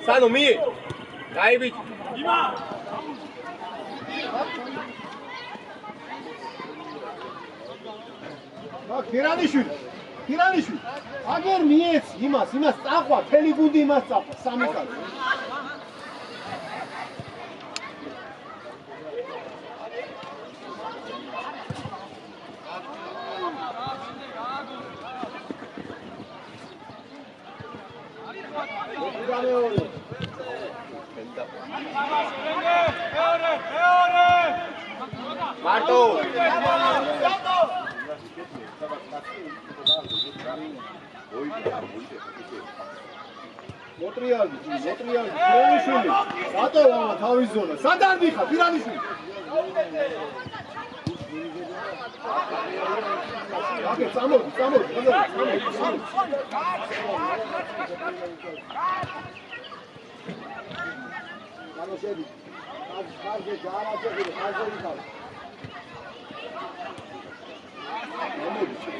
სანო მი გაიბით
ქირანიშვილი აგერ მიეც იმას წაყვა თელი გუნდი იმას წაყვა სამი კაცი
მარტო
მოტრიალი ქირანიშვილი რატო თავის ზონა სადან მიხა ქირანიშვილი აკე წამოდი განოშები ხარჯე ჯარაჭები ხარჯე იქავ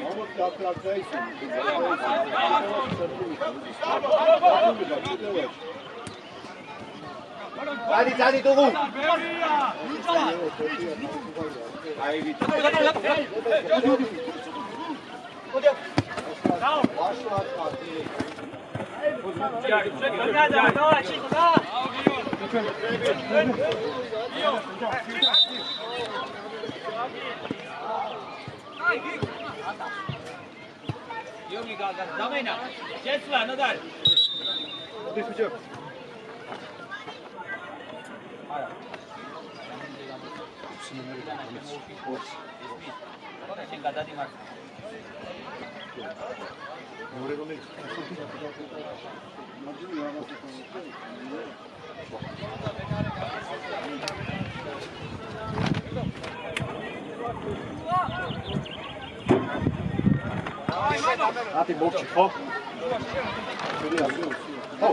მომოდი აფლაქსა ისინი დადი დუღუ აივი
Yogi gaga, damena. Jesla, nadar.
მოდის ბიჭო
შენ გადადიმარ.
ათი მოვჭი ხო? ხო,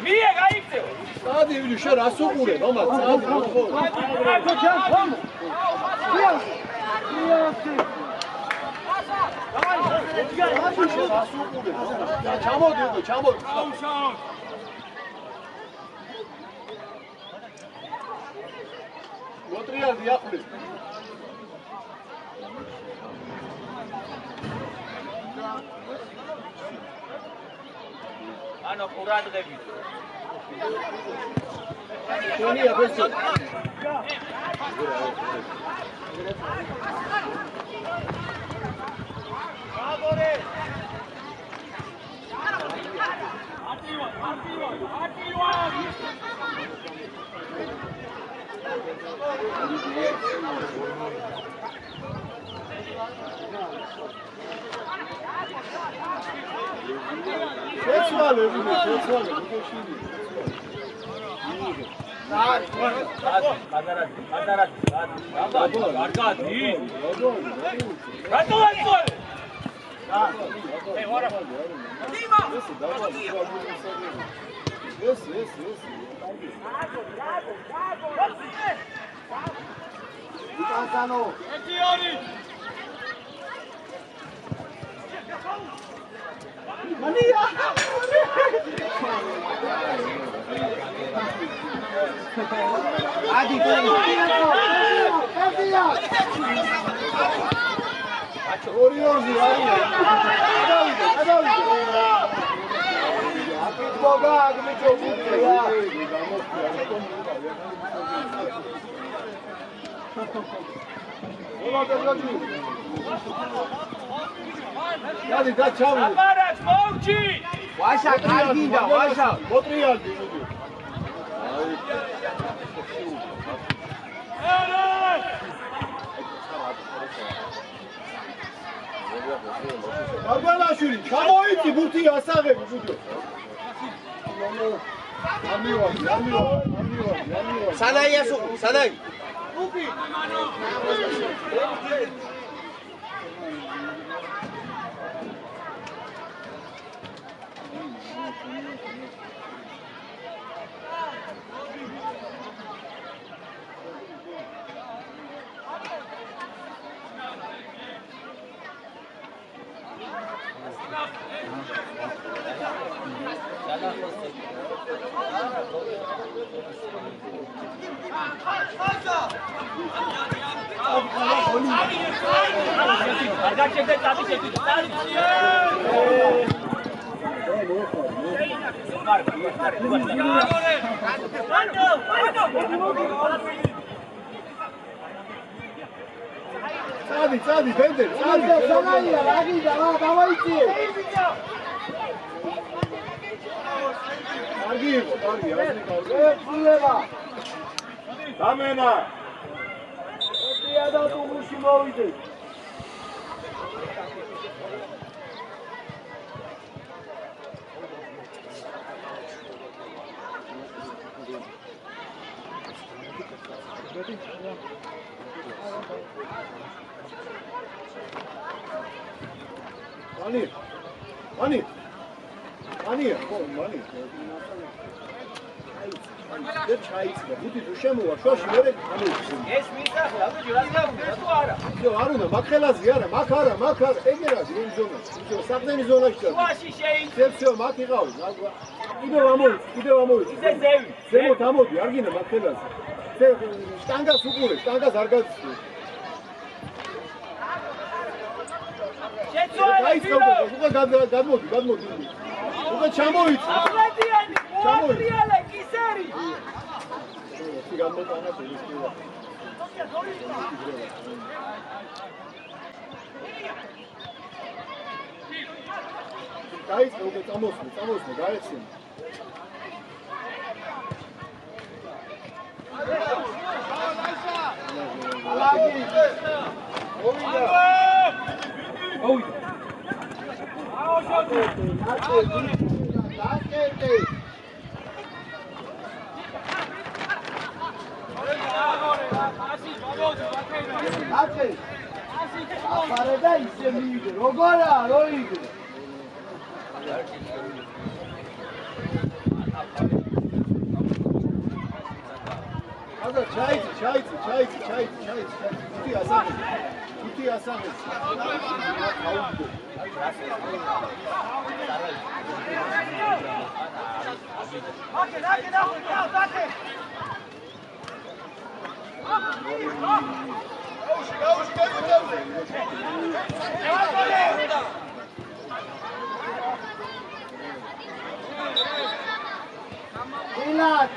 მie გაიქცევ.
სადი ვილი შენ რას უყურე, რომაც სადი ხო? ჩამოდი უკვე, ჩამოდი. მოტრიალდი ახლე.
ანუ ყურადღებით.
შენია ბესო.
აბორე. არტივა.
შეცვალე უკვე
აბარაც მოვჭი
ვაშა კარგინდა ვაშა
მოტრიალდი არბალაშვილი გამოიწი ბუთი ასაღები ბუჯო ამივა
სანაიას უყურე სანაი
წადი ბენდერ წადი
სანაია რაგიდა დავაიწიე
კარგი იყო კარგი
ეფულება
დამენა
ეტია და თუმში მოვიდე მანი ხო მანი და ჩაიწყდა ბუთი თუ შემოვა შუაში მერე გამოიწვია
ეს მისახლა ბიჭო რა გაუნდა თუ არა
არ უნდა მაქელაზე არა მაგ არა ეგერადი იმ ზონაში ბიჭო საყდენი ზონაში და
შუაში შეიძლება
всё მაგ იყავი კიდევ ამოვიწი
ისე ზევი
ზემოთ ამოდი არ გინდა მაქელაზე შტანგას უყურე შტანგას არ გაცდე უკვე გადმოდი უკვე ჩამოიწი
მოატრიალე კისერი
გამოტანა შეიძლება დაიწყე უკვე წამოსვლე გაეცემა
აფარება ისე მივიდე როგორა როიდე
აბა ჩაიცი უთი ასაღე
Milad.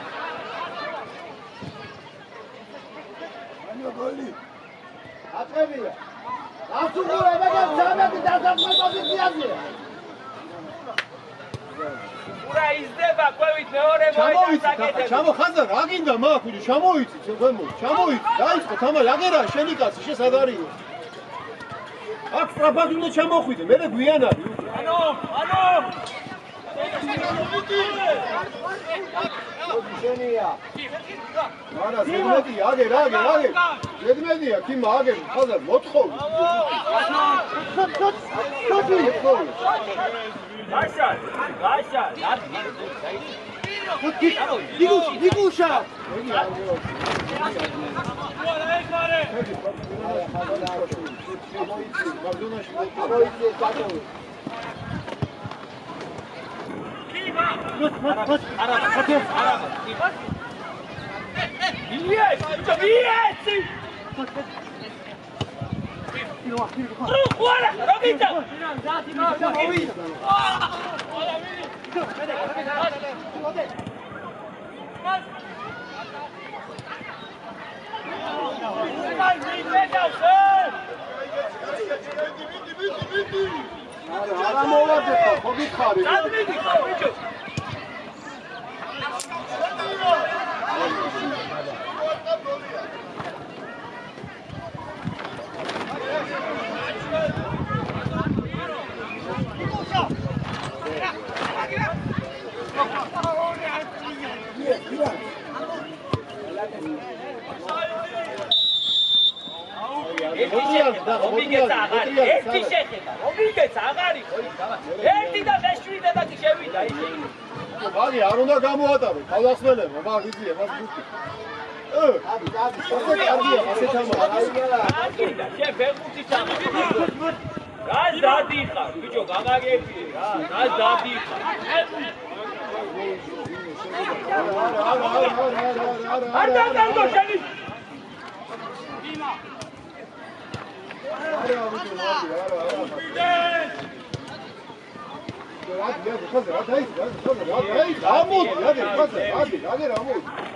გოლი
აწევია. ასუღურე და სამეთი დასაწყო პოზიციაზეა.
ურა იზდება ყვევით მეორე მოიწაკეთებ.
ჩამო ხანდა რა გინდა მაქვს ჩამოიცი თქვენო ჩამოიცი დაიწყო თამა აგერა შენი კაცი შესად არისო აქ სტრაფად უნდა ჩამოხვიდე მე გვიანარი
ანუ
შენია
არა ზედმეტია აგერ ზედმეტია ქიმა აგერ ხაზარ მოთხოვ
გაშა
ნიგუშა
არა მოვარდე ხო გითხარი
ერთი და მეშვიდე და შევიდა ისე.
მაგი არ უნდა გამოატარო თავდასხმელებმა მაგიძია მას გუთი ასე თამაა
შენ ფეხბურთი ჩამოდი. რა დადიხარ ბიჭო გამაგებიე რა დადიხარ. არ დაგარგო შენი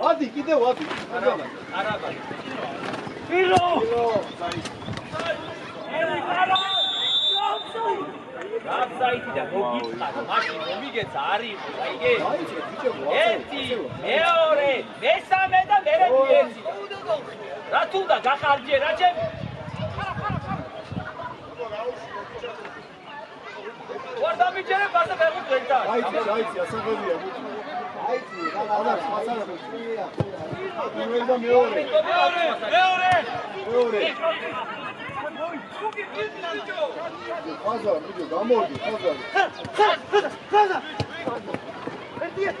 ადი კიდევ ადი
არაბა პირო გაფსაიტიდან მოგიწყარ მაშინ მომიგეც არის აიგე ერთი მეორე მესამე და მერე ერთი რა თუნდა გახარჯე რა ჩემი ვარდა მიჯერე ბარდა ფეხბურთს ვერთა
აიცი ასაღებია აიცი რა მასალა შეია პირველ და მეორე ხაზარ ვიდეო გამოდი ხაზარ ერთია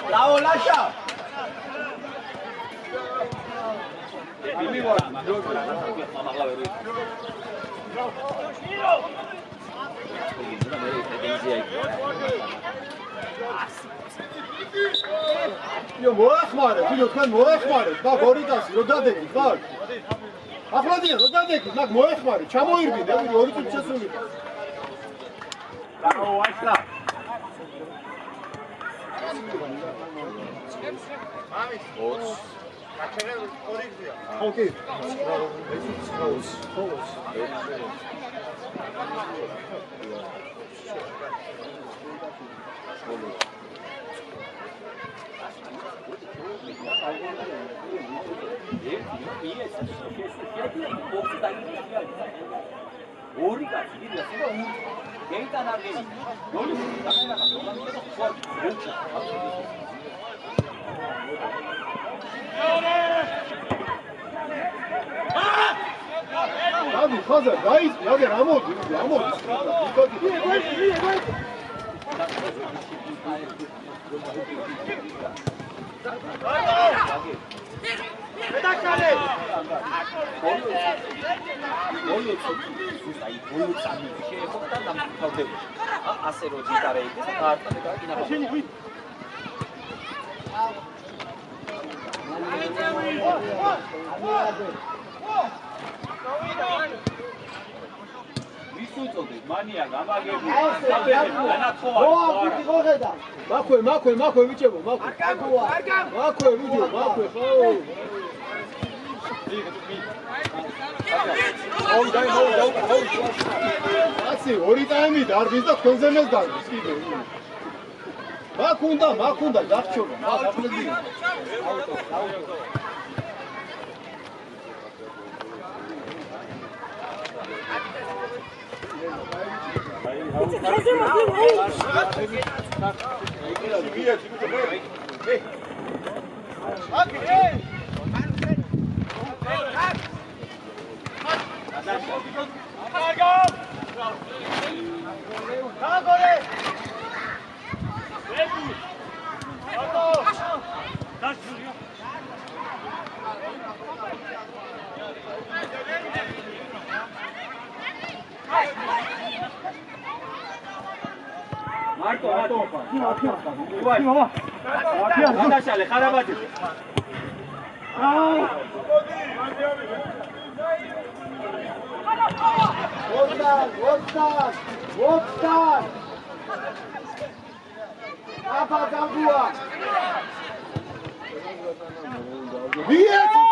Bravo, Lasha!
იო მოახმარე, ვიდეო თქვენ მოახმარეთ, მაგ ორი კაცი რო დადეკით, მაგ. ახლადია რო დადეკით, მაგ მოეხმარე, ჩამოირბიდე, ორი წუთი შესული.
Bravo, Lasha!
Okay.
ორი კაცი დიდი ასება გეიტან არ გეი გოლი დაგერახა
დადი ხაზარ დაიწყე აგერ ამოდი
მეტაკალე გოლი სამი შეეხოთა დამთავრდება ასე რომ გიტარა იქნება კარტა და კინა შენი ვი ვისუწოდეთ მანია გამაგები.
მაქვე ვიჭებო, მაქვე ვიჯო, მაქვე ხო. ასე ორი ტაიმი დარბის და თქვენზე მეს დარბის კიდე. მაგ უნდა დარჩონა, მაგ აფრედი.
გადაშალე ხარაბაძე.
ვოქთან აბა გაგუა
ვიეცი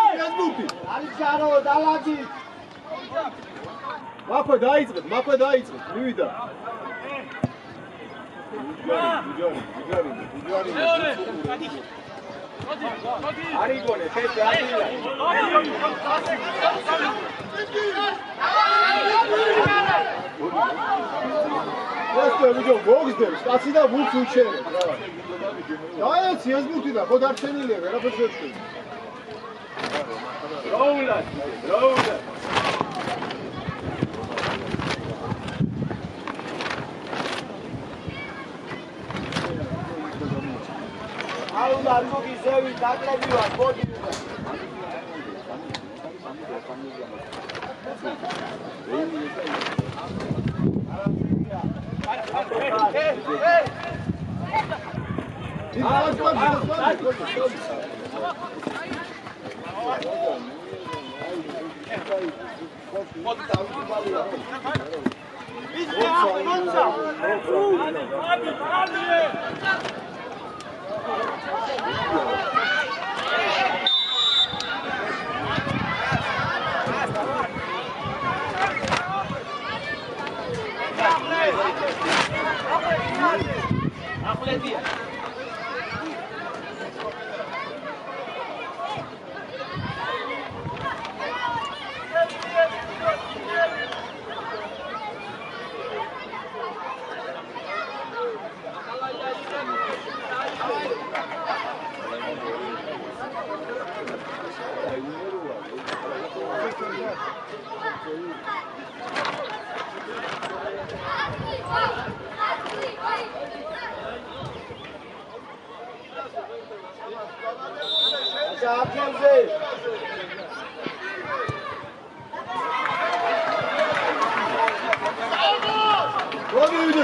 არის ჩარო დალაგი
მაქვე დაიწყეთ მივიდა
არიგონე თეთრი არიგონე
ეს ვიდეო მოგზდებს კაცი და ვულს უჩერებს რა დაეცი ეს ბურთი და ხო დარჩენილია ვერაფერს შეჩვენ
როულად
აულა რუგი ზევი დაკლები ვარ მოდი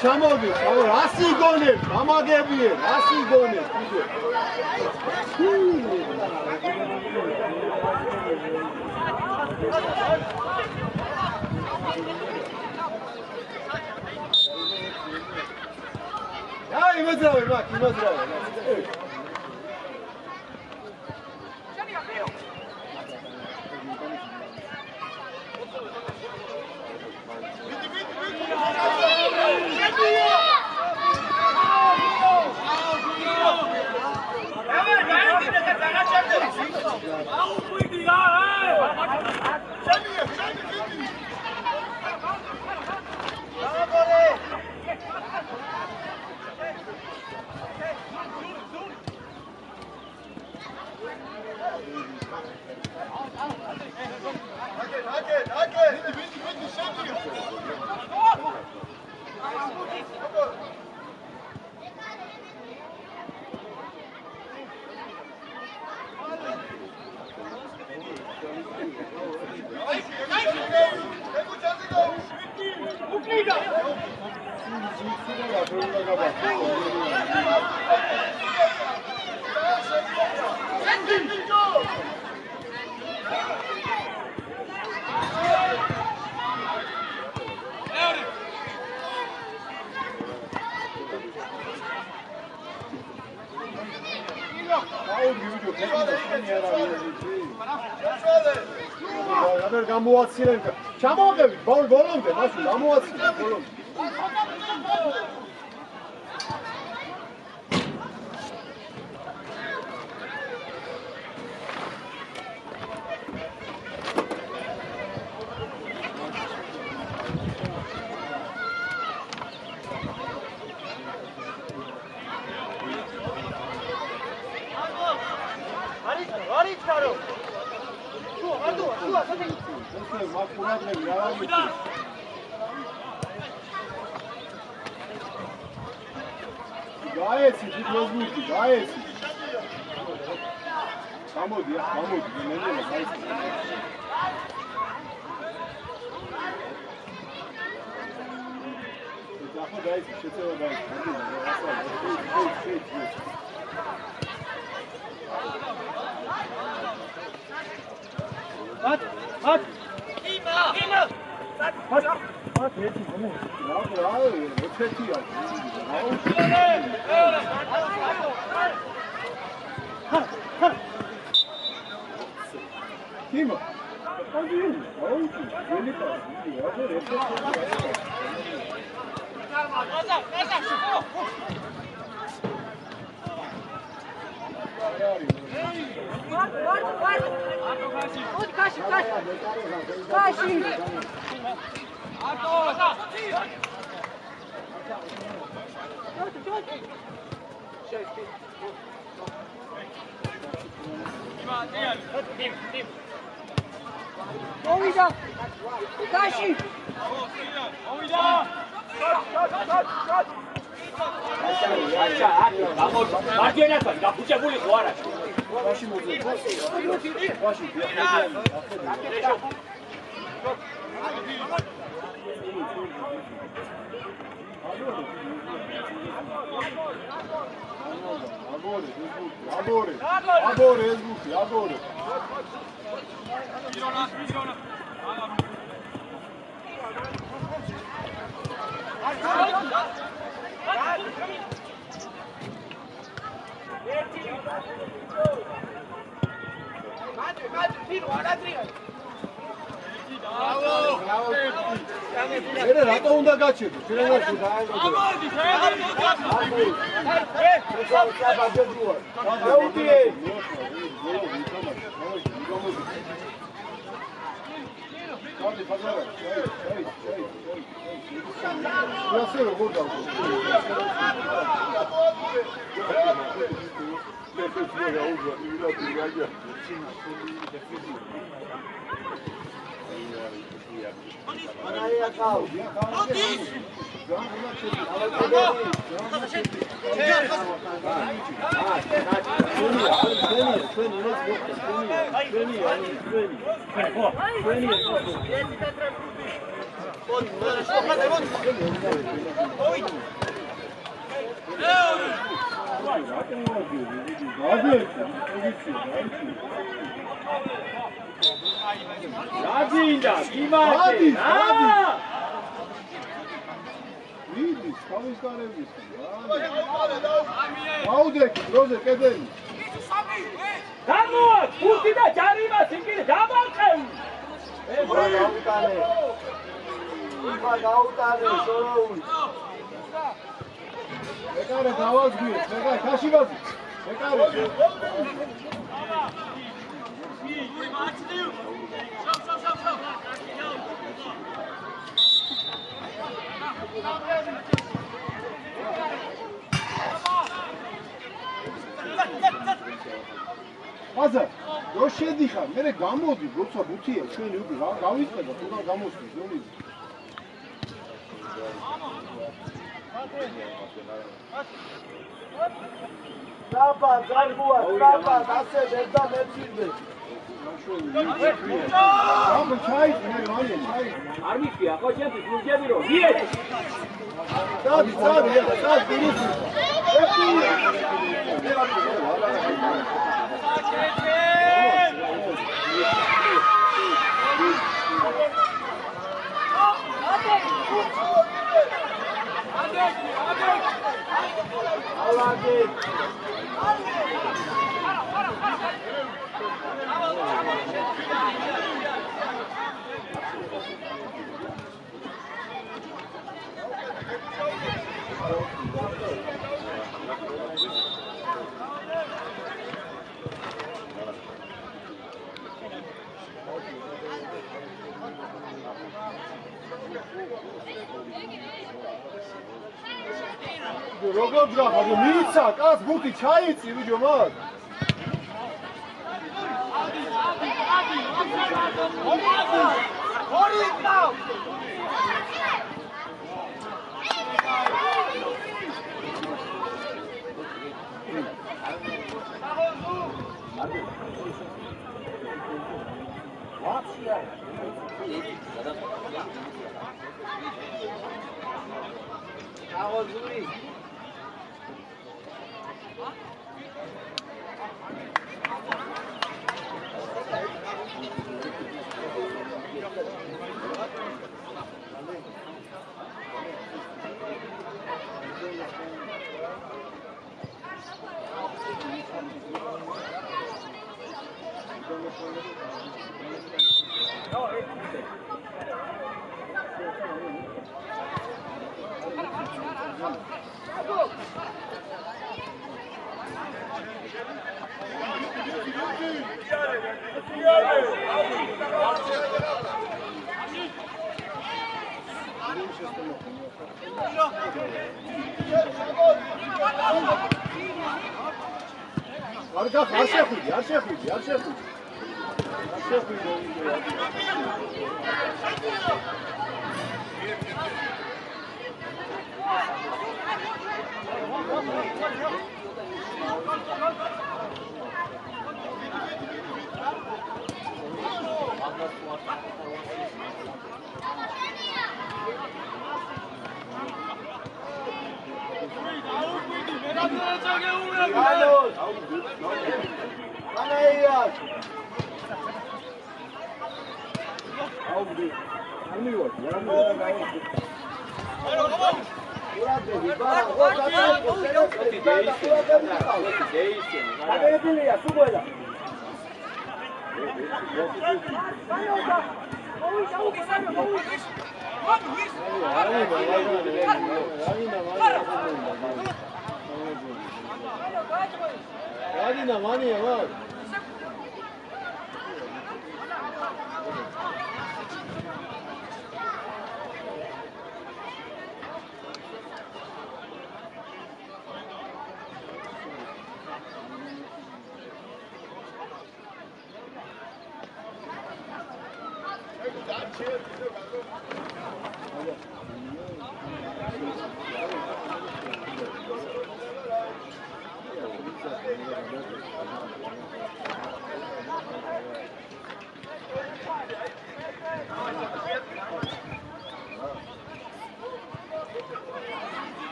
ჩამოდი, 100 გონებს, ამაგებიენ, 100 გონებს, ვიდეო. აი, იმეძრავე, მაკ, იმეძრავე. აბერ გამოაცილენ. ჩამოვაგებით ბოლომდე, მაშინ გამოაცილენ ბოლომდე. გაეცი თვითმოზმული, გაეცი. გამოდი, ნენელა გაეცი. ახლა გაეცი, შეცევა გაეცი. What? Ima! What? Ერთი მომე. რა, ერთია. Ima. Era rato უნდა გაჩერდო, შეიძლება
Radinda, Kimati,
ვიდის, თავის გარების. აუდექი, დროზე კედელი.
გამოვა, ხუთი და ჯარიმას იქით დამარყევი.
გაუტარე, შოროული.
ეკარე დავაზღვიეთ, ეკარე ქაშიბაზი. ეკარე. აზა, რო შედიხარ, მე გამოდი, როცა ბუთია, ჩვენი უკვე გავიწყება, თუ რა გამოსვლის, რომელი.
დაბა, ძარბუა, დაბა, ასე და მეცილდე.
აბა ჩაი, მე მალე ჩაი.
არ მიხია, ხო ჩემთვის მიგები რომ მიეთ.
დადი, ბირი. როგორ გახარ მიცა კაც გუთი ჩაიწი ვიდეო მაგ ორი ტავ
აღოზური
არ შეხვიდი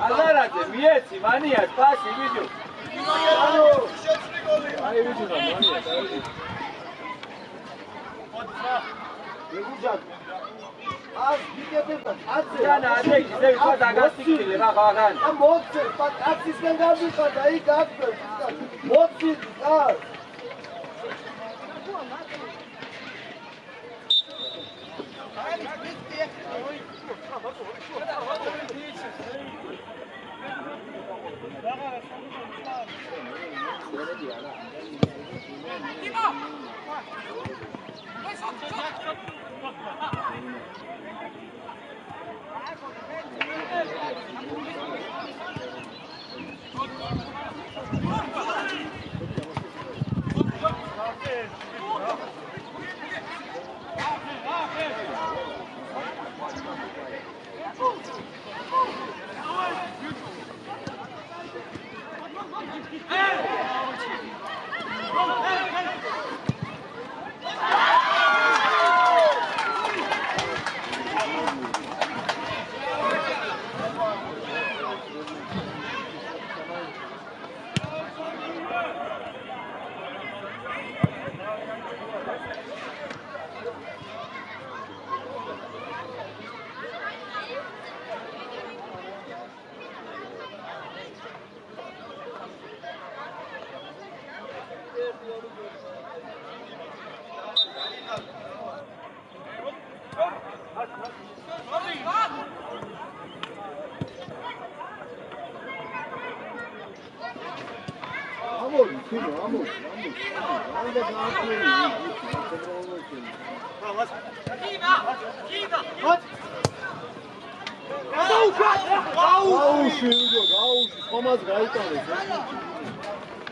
Azaraძე მიეცი მანიას პასი ვიდეო აი ვიდეო მანიას
ეგუჯად ას გიგებდა კაცზე
ჯანა ადე ისე ვიყო დაგასტიკილე რა ხაღან
ა მოწე კაცისგან გავიხარდა იქ აქ მოწი კაც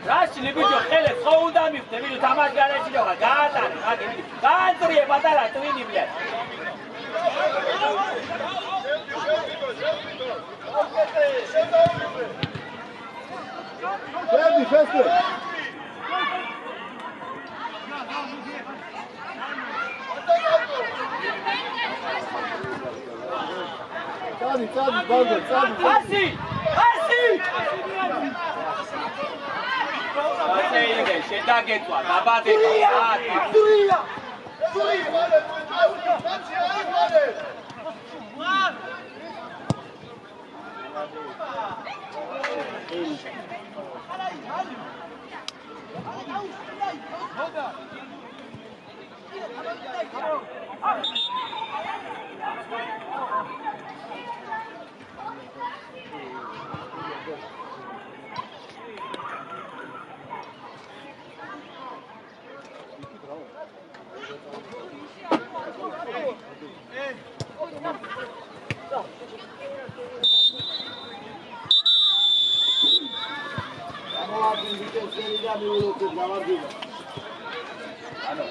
რაში ლიგვიჯო ხელე ხო უნდა მივხვდე ვიდეო თამაში გარეში და გაატარე მაგები გაანწრიე პატარა ტვინი ბლედ
Ferdi, feste! Cadi, balde, cadi!
Asi! Asi! Ასე იგე, შედაგეწვა, დაბადება, ათი.
Surya! Surya, vale, კაცი არის, vale! Ano,